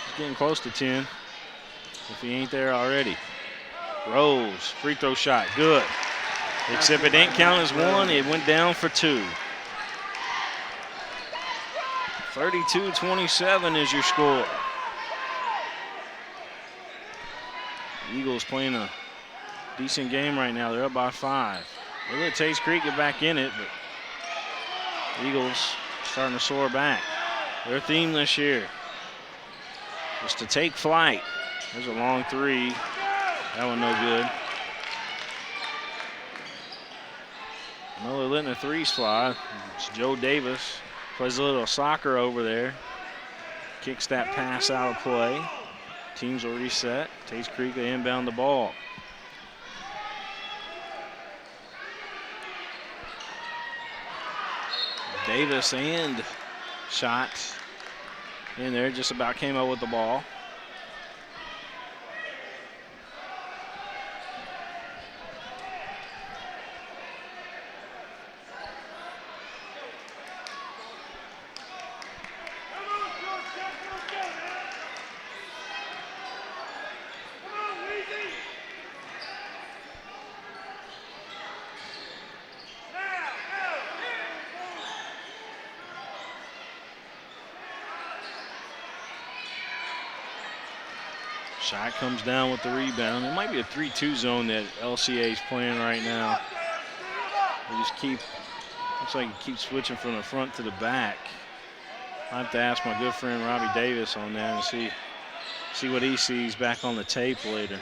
Speaker 1: He's getting close to 10 if he ain't there already. Rose, free throw shot, good. Except it didn't count as one, it went down for 2. 32-27 is your score. Eagles playing a decent game right now. They're up by 5. They let Tates Creek get back in it, but Eagles starting to soar back. Their theme this year is to take flight. There's a long 3. That one no good. No, they're letting the 3s fly. It's Joe Davis. Plays a little soccer over there. Kicks that pass out of play. Team's already set. Tates Creek, they inbound the ball. Davis and Schott in there, just about came up with the ball. Schott comes down with the rebound. It might be a 3-2 zone that LCA is playing right now. They just keep, looks like he keeps switching from the front to the back. I have to ask my good friend Robbie Davis on that and see what he sees back on the tape later.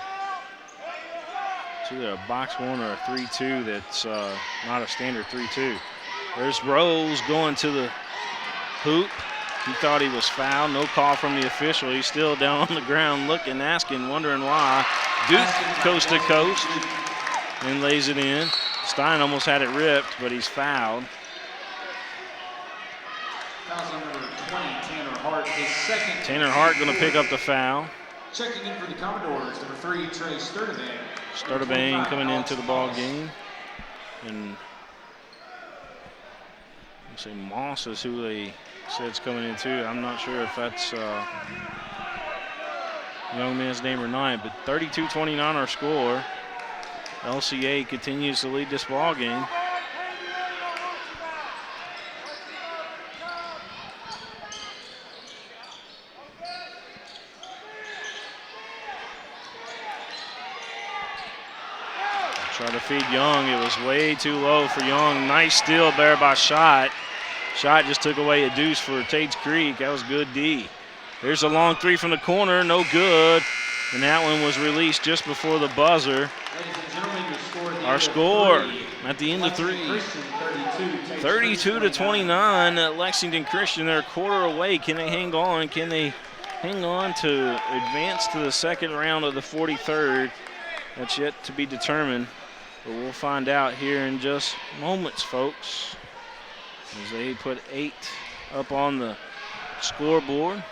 Speaker 1: It's either a box 1 or a 3-2 that's not a standard 3-2. There's Rose going to the hoop. He thought he was fouled. No call from the official. He's still down on the ground looking, asking, wondering why. Duke coast to coast and lays it in. Stein almost had it ripped, but he's fouled.
Speaker 2: Fouls on number 20, Tanner Hart. His second.
Speaker 1: Tanner Hart going to pick up the foul.
Speaker 2: Checking in for the Commodores, number 3, Trey Sturdivant.
Speaker 1: Sturdivant coming into the ball game. And let's say Moss is who they said it's coming in too. I'm not sure if that's young man's name or not, but 32-29 our score. LCA continues to lead this ball game. Try to feed Young. It was way too low for Young. Nice steal there by Schott. Schott just took away a deuce for Tates Creek. That was good D. There's a long 3 from the corner. No good. And that one was released just before the buzzer.
Speaker 2: Ladies and gentlemen, your score at the
Speaker 1: Our
Speaker 2: end of
Speaker 1: score
Speaker 2: three.
Speaker 1: at the end of
Speaker 2: Lexington
Speaker 1: 3.
Speaker 2: Christian
Speaker 1: 32 to 29. Lexington Christian, they're a quarter away. Can they hang on? Can they hang on to advance to the second round of the 43rd? That's yet to be determined. But we'll find out here in just moments, folks, as they put 8 up on the scoreboard.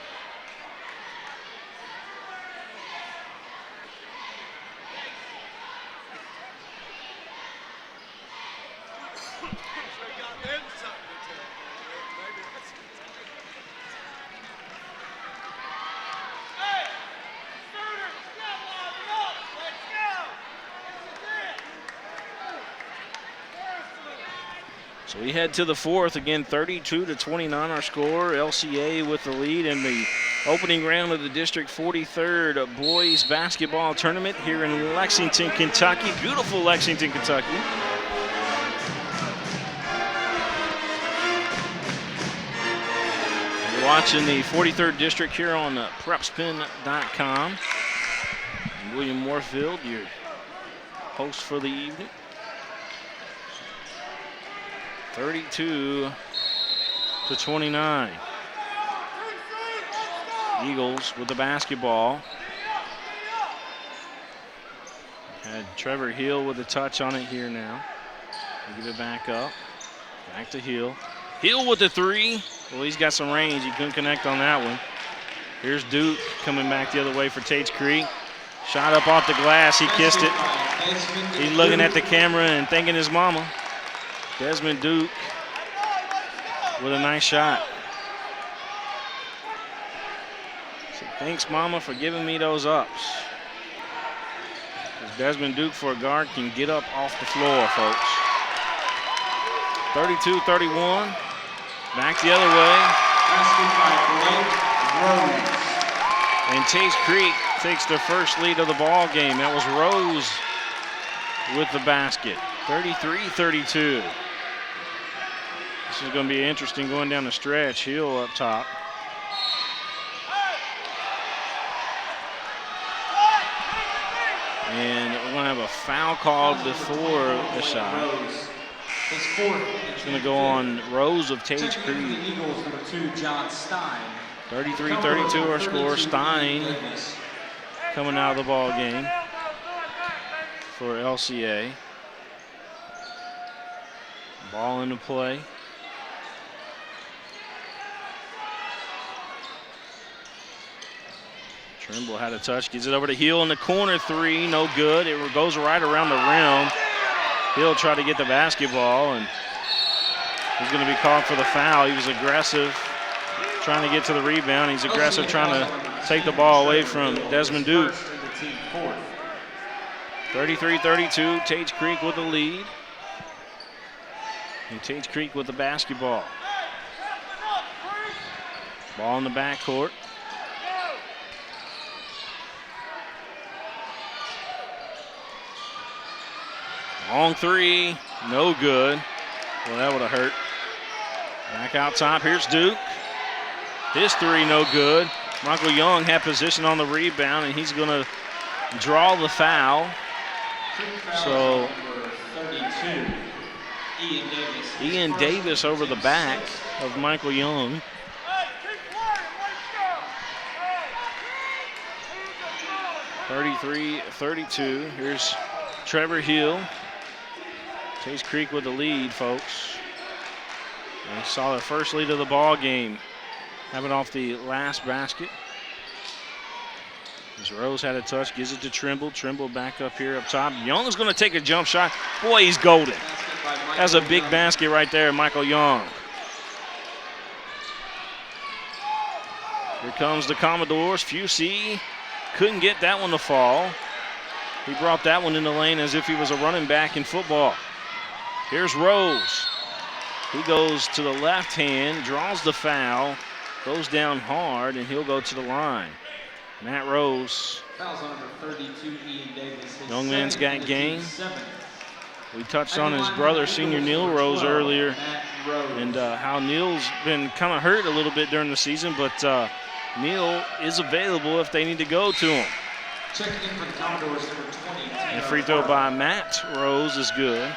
Speaker 1: So we head to the 4th, again 32 to 29 our score. LCA with the lead in the opening round of the District 43rd boys basketball tournament here in Lexington, Kentucky. Beautiful Lexington, Kentucky. You're watching the 43rd District here on prepspin.com. William Moorfield, your host for the evening. 32 to 29. Eagles with the basketball. Had Trevor Hill with a touch on it here now. Give it back up. Back to Hill. Hill with the 3. Well, he's got some range. He couldn't connect on that one. Here's Duke coming back the other way for Tates Creek. Shot up off the glass. He kissed it. He's looking at the camera and thanking his mama. Desmond Duke with a nice shot. So thanks, Mama, for giving me those ups. Desmond Duke, for a guard, can get up off the floor, folks. 32-31. Back the other way. And Tates Creek takes their first lead of the ball game. That was Rose with the basket. 33-32. This is going to be interesting going down the stretch. Hill up top. And we're going to have a foul called before the shot. It's going to go on Rose of Tates Creek. 33-32 our score. Stein coming out of the ball game for LCA. Ball into play. Trimble had a touch, gives it over to Hill in the corner 3, no good. It goes right around the rim. Hill tried to get the basketball, and he's going to be called for the foul. He was aggressive, trying to get to the rebound. He's aggressive, trying to take the ball away from Desmond Duke. 33-32, Tates Creek with the lead. And Tates Creek with the basketball. Ball in the backcourt. Long 3, no good. Well, that would have hurt. Back out top, here's Duke. His 3, no good. Michael Young had position on the rebound, and he's going to draw the foul. So Ian Davis over the back of Michael Young. (33-32). Here's Trevor Hill. Tates Creek with the lead, folks. They saw their first lead of the ball game, having off the last basket. As Rose had a touch, gives it to Trimble. Trimble back up here up top. Young's going to take a jump shot. Boy, he's golden. That's a big basket right there, Michael Young. Here comes the Commodores. Fusey couldn't get that one to fall. He brought that one in the lane as if he was a running back in football. Here's Rose. He goes to the left hand, draws the foul, goes down hard, and he'll go to the line. Matt Rose. Young man's got game. We touched on his brother, senior Neil Rose, earlier, and how Neil's been kind of hurt a little bit during the season, but Neil is available if they need to go to him.
Speaker 2: Checking in for the Commodores, number 20.
Speaker 1: And a free throw by Matt Rose is good.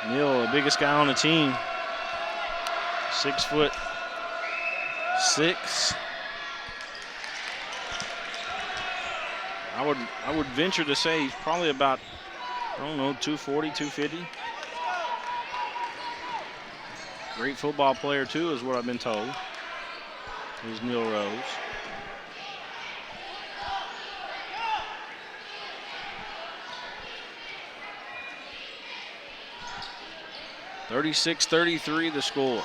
Speaker 1: Neal, the biggest guy on the team. 6'6". I would venture to say he's probably about, I don't know, 240, 250. Great football player too, is what I've been told. Here's Neal Rose. (36-33) the score.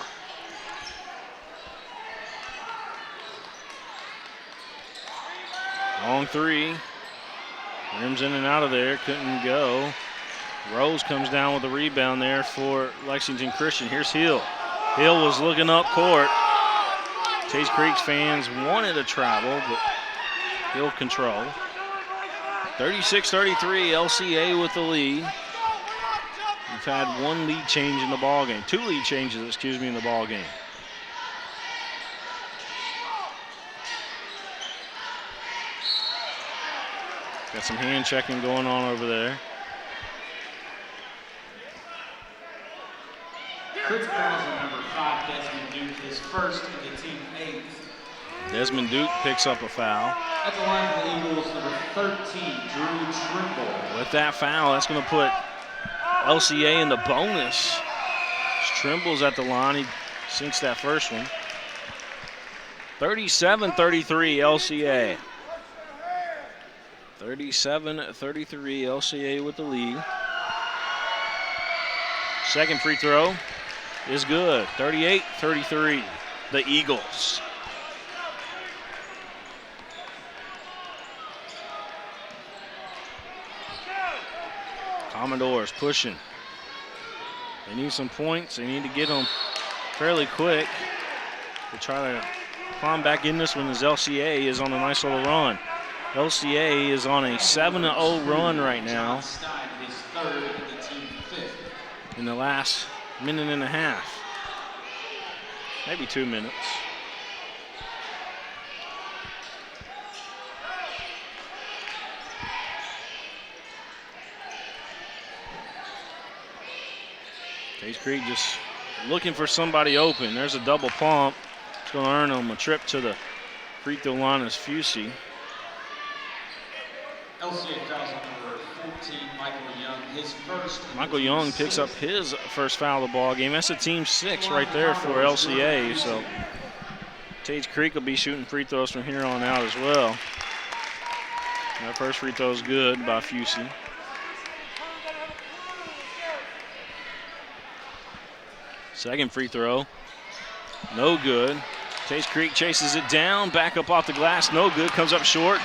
Speaker 1: Long three. Rims in and out of there, couldn't go. Rose comes down with a rebound there for Lexington Christian. Here's Hill. Hill was looking up court. Tates Creek's fans wanted to travel, but Hill control. 36-33, LCA with the lead. We've had one lead change in the ball game. Two lead changes, excuse me, in the ball game. Got some hand checking going on over there.
Speaker 2: Chris Bowser, number 5, Desmond Duke, his first of the team 8th.
Speaker 1: Desmond Duke picks up a foul.
Speaker 2: At the line for the Eagles, number 13, Drew Trimble.
Speaker 1: With that foul, that's going to put LCA in the bonus. Trimble's at the line. He sinks that first one. 37-33 LCA. 37-33 LCA with the lead. Second free throw is good. 38-33 the Eagles. Commodores pushing. They need some points. They need to get them fairly quick to try to climb back in this one as LCA is on a nice little run. LCA is on a 7-0 run right now in the last minute and a half. Maybe 2 minutes. Tates Creek just looking for somebody open. There's a double pump. It's going to earn them a trip to the free throw line as Fusey.
Speaker 2: LCA fouls on number 14, Michael Young, his first.
Speaker 1: Michael Young picks up his first foul of the ball game. That's a team 6 right there for LCA. So Tates Creek will be shooting free throws from here on out as well. That first free throw is good by Fusey. Second free throw, no good. Tates Creek chases it down, back up off the glass, no good, comes up short.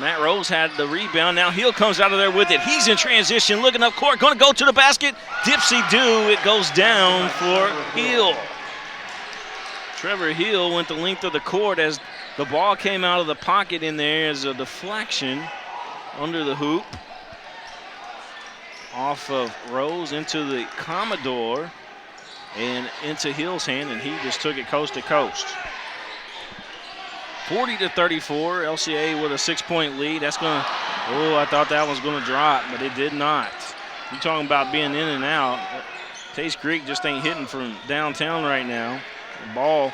Speaker 1: Matt Rose had the rebound. Now Hill comes out of there with it. He's in transition, looking up court, going to go to the basket. Dipsy-do, it goes down for Hill. Trevor Hill went the length of the court as the ball came out of the pocket in there as a deflection under the hoop. Off of Rose into the Commodore and into Hill's hand, and he just took it coast to coast. 40-34, LCA with a 6-point lead. That's gonna, oh, I thought that was gonna drop, but it did not. You're talking about being in and out. Tates Creek just ain't hitting from downtown right now. The ball,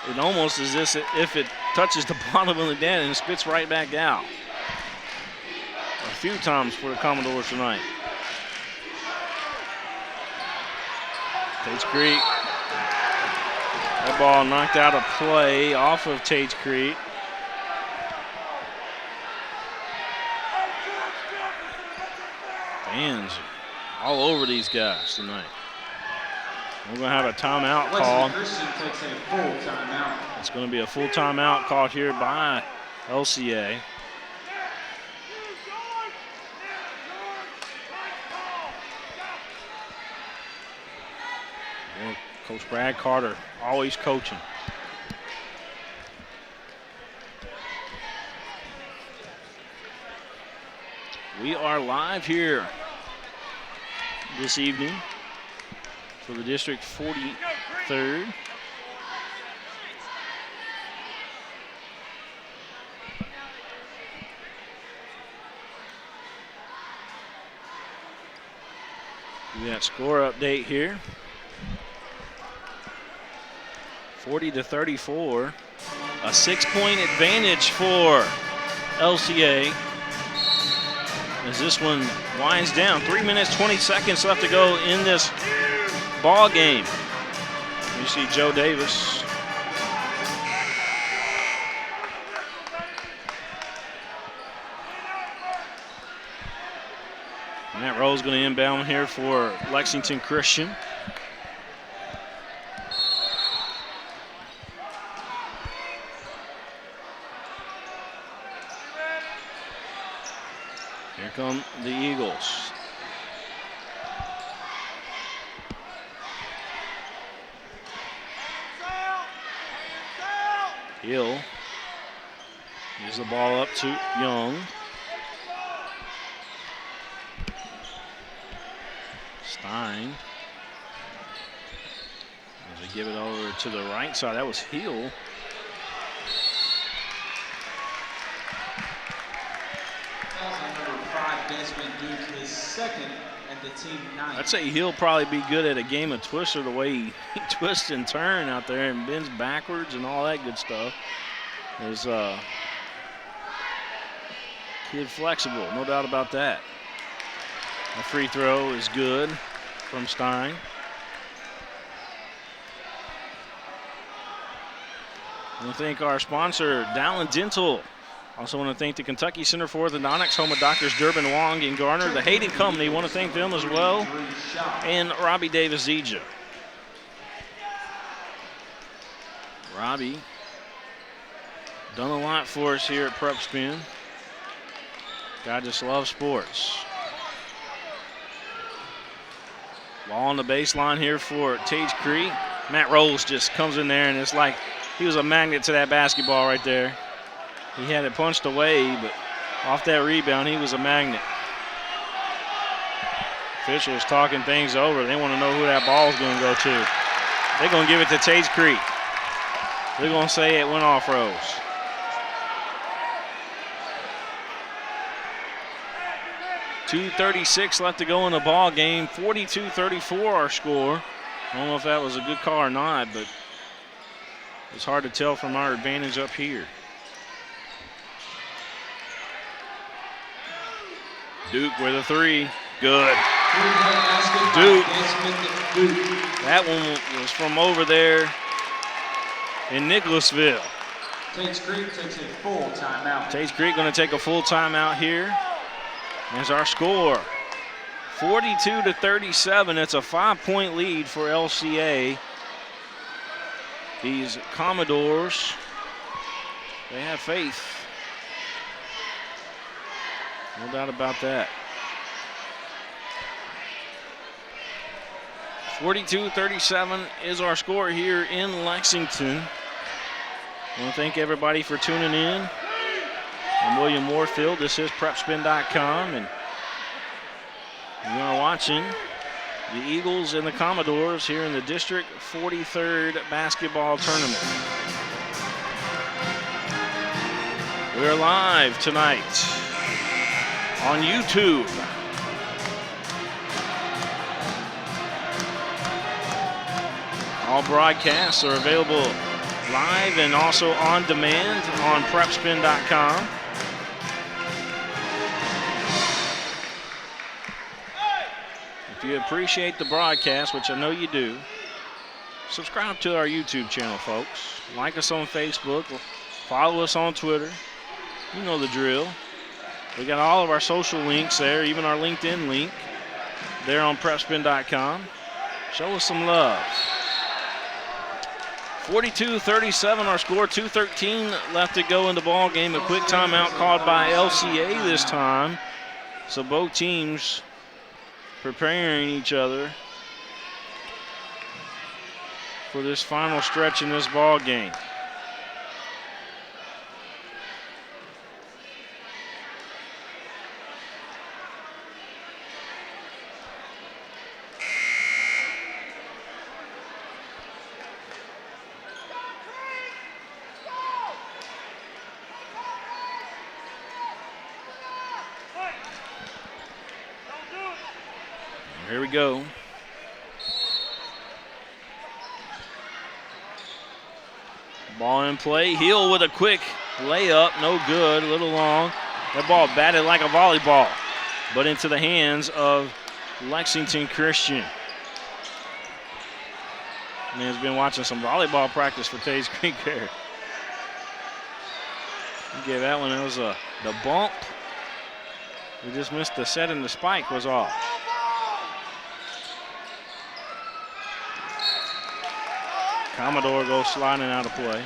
Speaker 1: it almost is as if it touches the bottom of the net and spits right back out. A few times for the Commodores tonight. Tates Creek. That ball knocked out of play off of Tates Creek. Fans all over these guys tonight. We're going to have a timeout call.
Speaker 2: Christian takes a full timeout.
Speaker 1: It's going to be a full timeout called here by LCA. Coach Brad Carter, always coaching. We are live here this evening for the District 43rd. We got score update here. 40-34. A 6-point advantage for LCA as this one winds down. 3 minutes, 20 seconds left to go in this ball game. You see Joe Davis. Matt Rose going to inbound here for Lexington Christian. Here come the Eagles. Hill gives the ball up to Young. Stein. As they give it over to the right side, that was Hill.
Speaker 2: Number 5, Desmond Duke, his second, and the team 9.
Speaker 1: I'd say he'll probably be good at a game of Twister, the way he twists and turns out there and bends backwards and all that good stuff. Is kid flexible, no doubt about that. The free throw is good from Stein. I want to thank our sponsor, Dallin Dental. Also want to thank the Kentucky Center for Orthodontics, home of Doctors Durbin, Wong, and Garner. The Hayden Company, want to thank them as well. And Robbie Davis-Zija. Robbie, done a lot for us here at Prep Spin. Guy just loves sports. Ball on the baseline here for Tage Creek. Matt Rose just comes in there, and it's like he was a magnet to that basketball right there. He had it punched away, but off that rebound, he was a magnet. Officials talking things over. They want to know who that ball's going to go to. They're going to give it to Tage Creek. They're going to say it went off Rose. .236 left to go in the ball game. 42-34 our score. I don't know if that was a good call or not, but it's hard to tell from our advantage up here. Duke with a three. Good. Duke. That one was from over there in Nicholasville.
Speaker 2: Tage Creek takes a full timeout.
Speaker 1: Tage Creek going to take a full timeout here. There's our score. 42-37. It's a 5-point lead for LCA. These Commodores, they have faith. No doubt about that. 42-37 is our score here in Lexington. I want to thank everybody for tuning in. I'm William Warfield. This is PrepSpin.com, and we are watching the Eagles and the Commodores here in the District 43rd basketball tournament. We are live tonight on YouTube. All broadcasts are available live and also on demand on PrepSpin.com. If you appreciate the broadcast, which I know you do, subscribe to our YouTube channel, folks. Like us on Facebook, follow us on Twitter. You know the drill. We got all of our social links there, even our LinkedIn link there on PrepSpin.com. Show us some love. 42-37 our score, 2:13 left to go in the ball game. A quick timeout called by LCA this time. So both teams preparing each other for this final stretch in this ball game. we go. Ball in play. Hill with a quick layup. No good. A little long. That ball batted like a volleyball, but into the hands of Lexington Christian. Man's been watching some volleyball practice for Tays Creek there. He gave that one. It was the bump. We just missed the set and the spike was off. Commodore goes sliding out of play.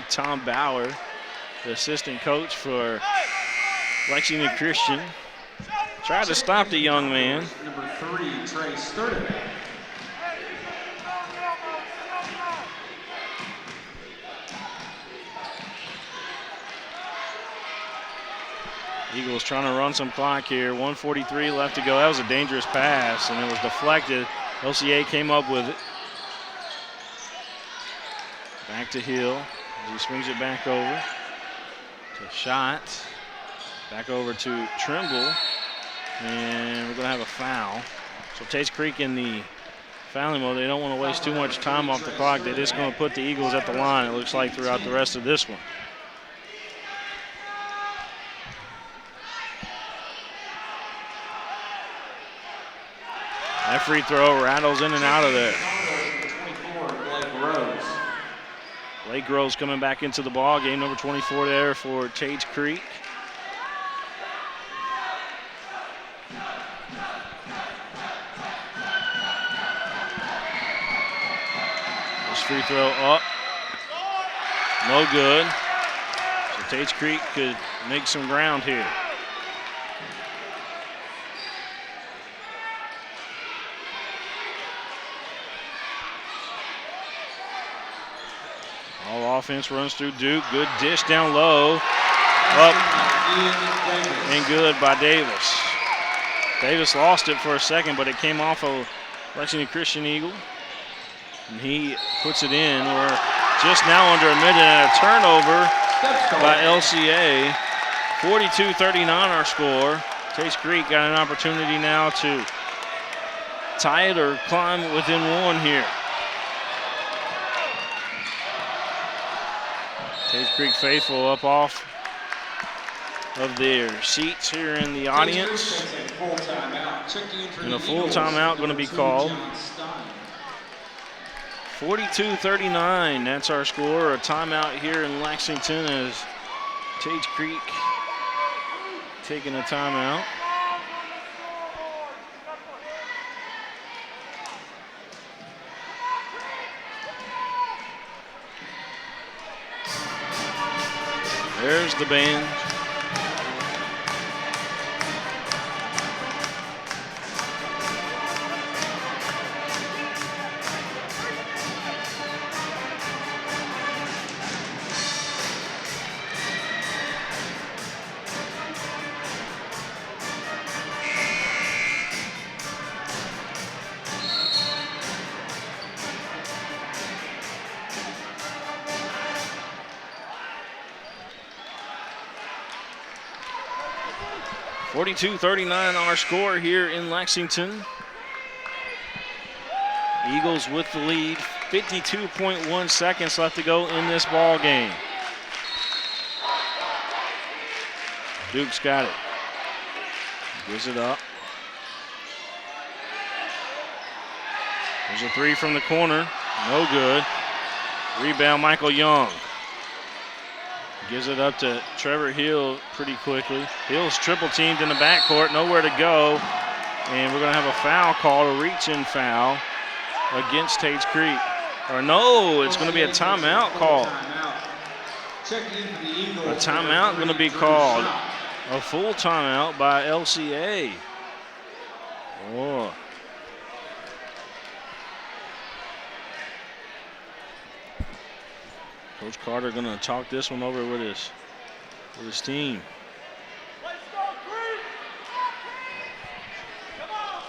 Speaker 1: Tom Bauer, the assistant coach for Lexington Christian, tried to stop the young man.
Speaker 2: Number 3, Trey Sturdivant.
Speaker 1: Eagles trying to run some clock here. 1:43 left to go. That was a dangerous pass, and it was deflected. LCA came up with it. Back to Hill. He swings it back over to Shot. Back over to Trimble. And we're going to have a foul. So Tays Creek in the fouling mode. They don't want to waste too much time off the clock. They're just going to put the Eagles at the line, it looks like, throughout the rest of this one. That free throw rattles in and out of there.
Speaker 2: 24, Blake Rose.
Speaker 1: Blake Rose coming back into the ball game, number 24 there for Tays Creek. This free throw up, no good. So Tays Creek could make some ground here. All offense runs through Duke. Good dish down low. Up and good by Davis. Davis lost it for a second, but it came off a Lexington Christian Eagle. And he puts it in. We're just now under a minute and a turnover by LCA. 42-39 our score. Tays Creek got an opportunity now to tie it or climb within one here. Tays Creek faithful up off of their seats here in the audience. And a full timeout going to be called. 42-39, that's our score. A timeout here in Lexington as Tays Creek taking a timeout. There's the band. .39 our score here in Lexington. Eagles with the lead. 52.1 seconds left to go in this ball game. Duke's got it. Gives it up. There's a three from the corner. No good. Rebound, Michael Young. Gives it up to Trevor Hill pretty quickly. Hill's triple teamed in the backcourt, nowhere to go. And we're going to have a foul called, a reach-in foul against Tays Creek. Or no, it's going to be a timeout call. A timeout going to be called. A full timeout by LCA. Oh. Coach Carter going to talk this one over with his team.
Speaker 4: Let's go, Creek! Come on!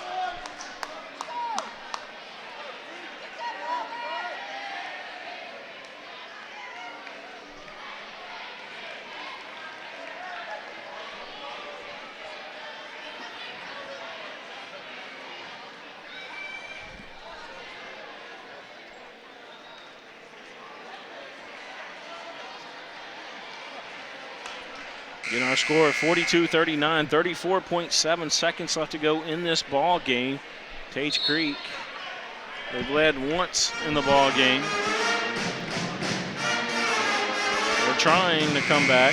Speaker 1: Again, our score 42-39, 34.7 seconds left to go in this ball game. Tage Creek, they've led once in the ball game. They're trying to come back.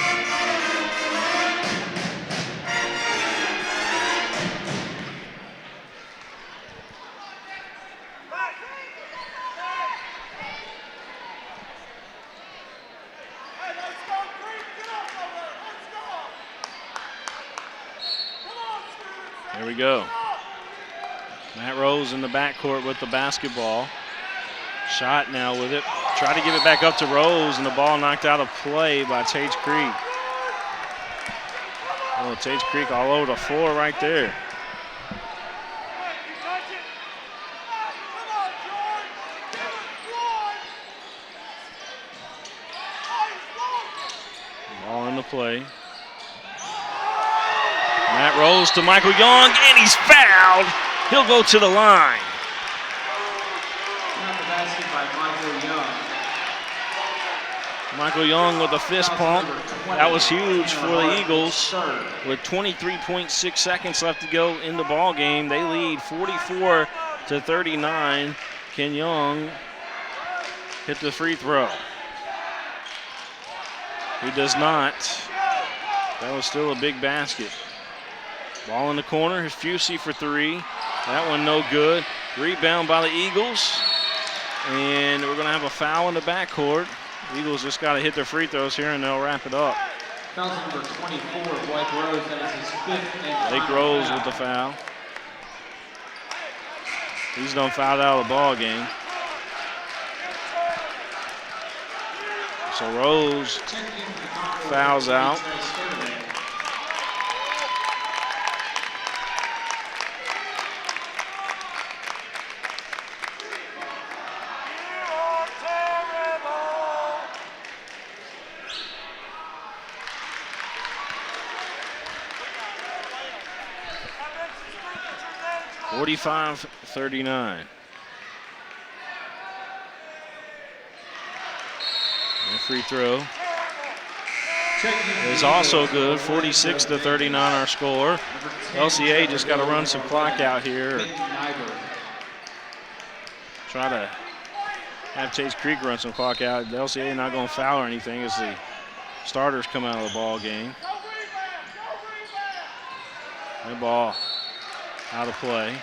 Speaker 1: There we go. Matt Rose in the backcourt with the basketball. Shot now with it. Try to give it back up to Rose, and the ball knocked out of play by Tage Creek. Oh, Tage Creek all over the floor right there. Ball in the play. Matt Rose to Michael Young, and he's fouled. He'll go to the line.
Speaker 2: Not the basket by Michael Young.
Speaker 1: Michael Young with a fist pump. That was huge for the Eagles. With 23.6 seconds left to go in the ball game, they lead 44-39. Ken Young hit the free throw. He does not. That was still a big basket. Ball in the corner. Here's Fusey for three. That one no good. Rebound by the Eagles. And we're going to have a foul in the backcourt. Eagles just got to hit their free throws here and they'll wrap it up.
Speaker 2: Foul number 24, Blake Rose. That is his fifth and
Speaker 1: Blake
Speaker 2: final
Speaker 1: Rose
Speaker 2: foul.
Speaker 1: with the foul. He's done fouled out of the ball game. So Rose fouls out. (45-39). And free throw is also good. 46-39 our score. LCA just got to run some clock out here. Try to have Tage Creek run some clock out. The LCA not going to foul or anything as the starters come out of the ball game. The ball out of play.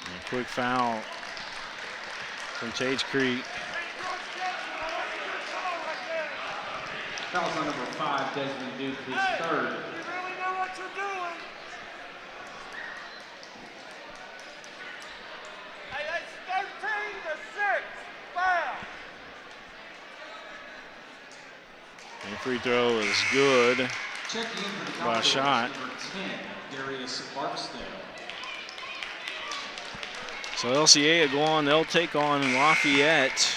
Speaker 1: And a quick foul from Tage Creek.
Speaker 2: Foul's on number 5, Desmond Duke, his third.
Speaker 4: You really know what you're doing. Hey, that's 13-6. Foul.
Speaker 1: And the free throw is good.
Speaker 2: Checking in for the
Speaker 1: By a
Speaker 2: Commodores,
Speaker 1: shot.
Speaker 2: number 10, Darius Barksdale.
Speaker 1: So LCA will go on. They'll take on Lafayette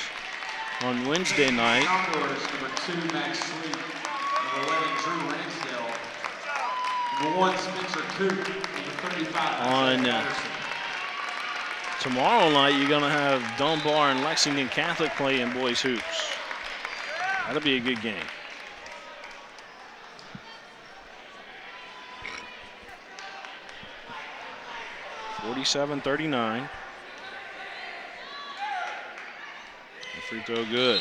Speaker 1: on Wednesday night.
Speaker 2: Commodores, number 2, Max Sweet. Number 11, Drew Ramsdale. Number 1, Spencer Coop. Number 35,
Speaker 1: On,
Speaker 2: Isaiah Patterson.
Speaker 1: Tomorrow night, you're going to have Dunbar and Lexington Catholic play in boys hoops. That'll be a good game. (47-39). The free throw good.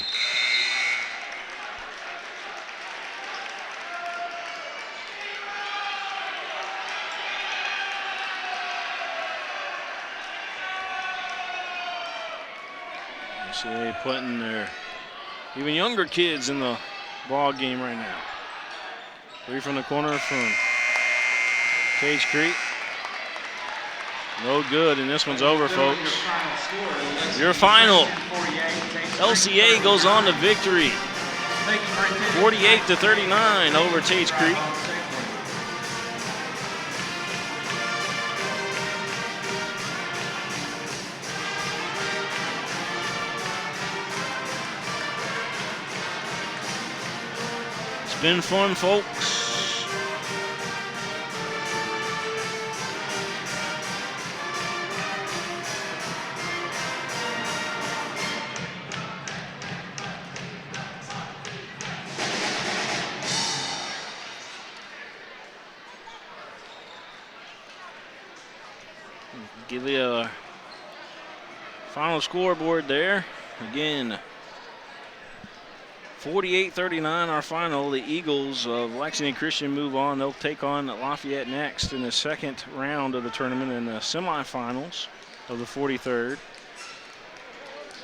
Speaker 1: LCA putting their even younger kids in the ball game right now. Three from the corner from Tage Creek. No good, and this one's over, folks. Your final. LCA goes on to victory. 48-39 over Tage Creek. It's been fun, folks. Give you a final scoreboard there. Again, 48-39 our final. The Eagles of Lexington Christian move on. They'll take on Lafayette next in the second round of the tournament in the semifinals of the 43rd.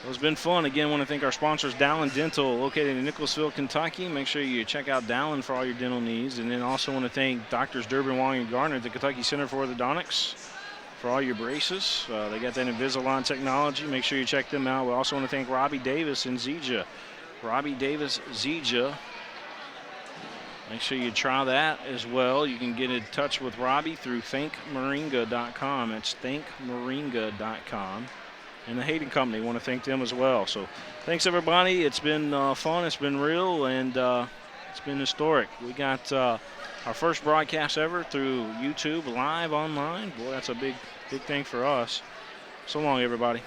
Speaker 1: It's been fun. Again, I want to thank our sponsors, Dallin Dental, located in Nicholasville, Kentucky. Make sure you check out Dallin for all your dental needs. And then also want to thank Doctors Durbin, Wong, and Garner at the Kentucky Center for Orthodontics for all your braces. They got that Invisalign technology. Make sure you check them out. We also want to thank Robbie Davis and Zija. Robbie Davis, Zija. Make sure you try that as well. You can get in touch with Robbie through thankmoringa.com. It's thankmoringa.com. And the Hayden Company, want to thank them as well. So thanks, everybody. It's been fun. It's been real, and it's been historic. We got our first broadcast ever through YouTube live online. Boy, that's a big thing for us. So long, everybody.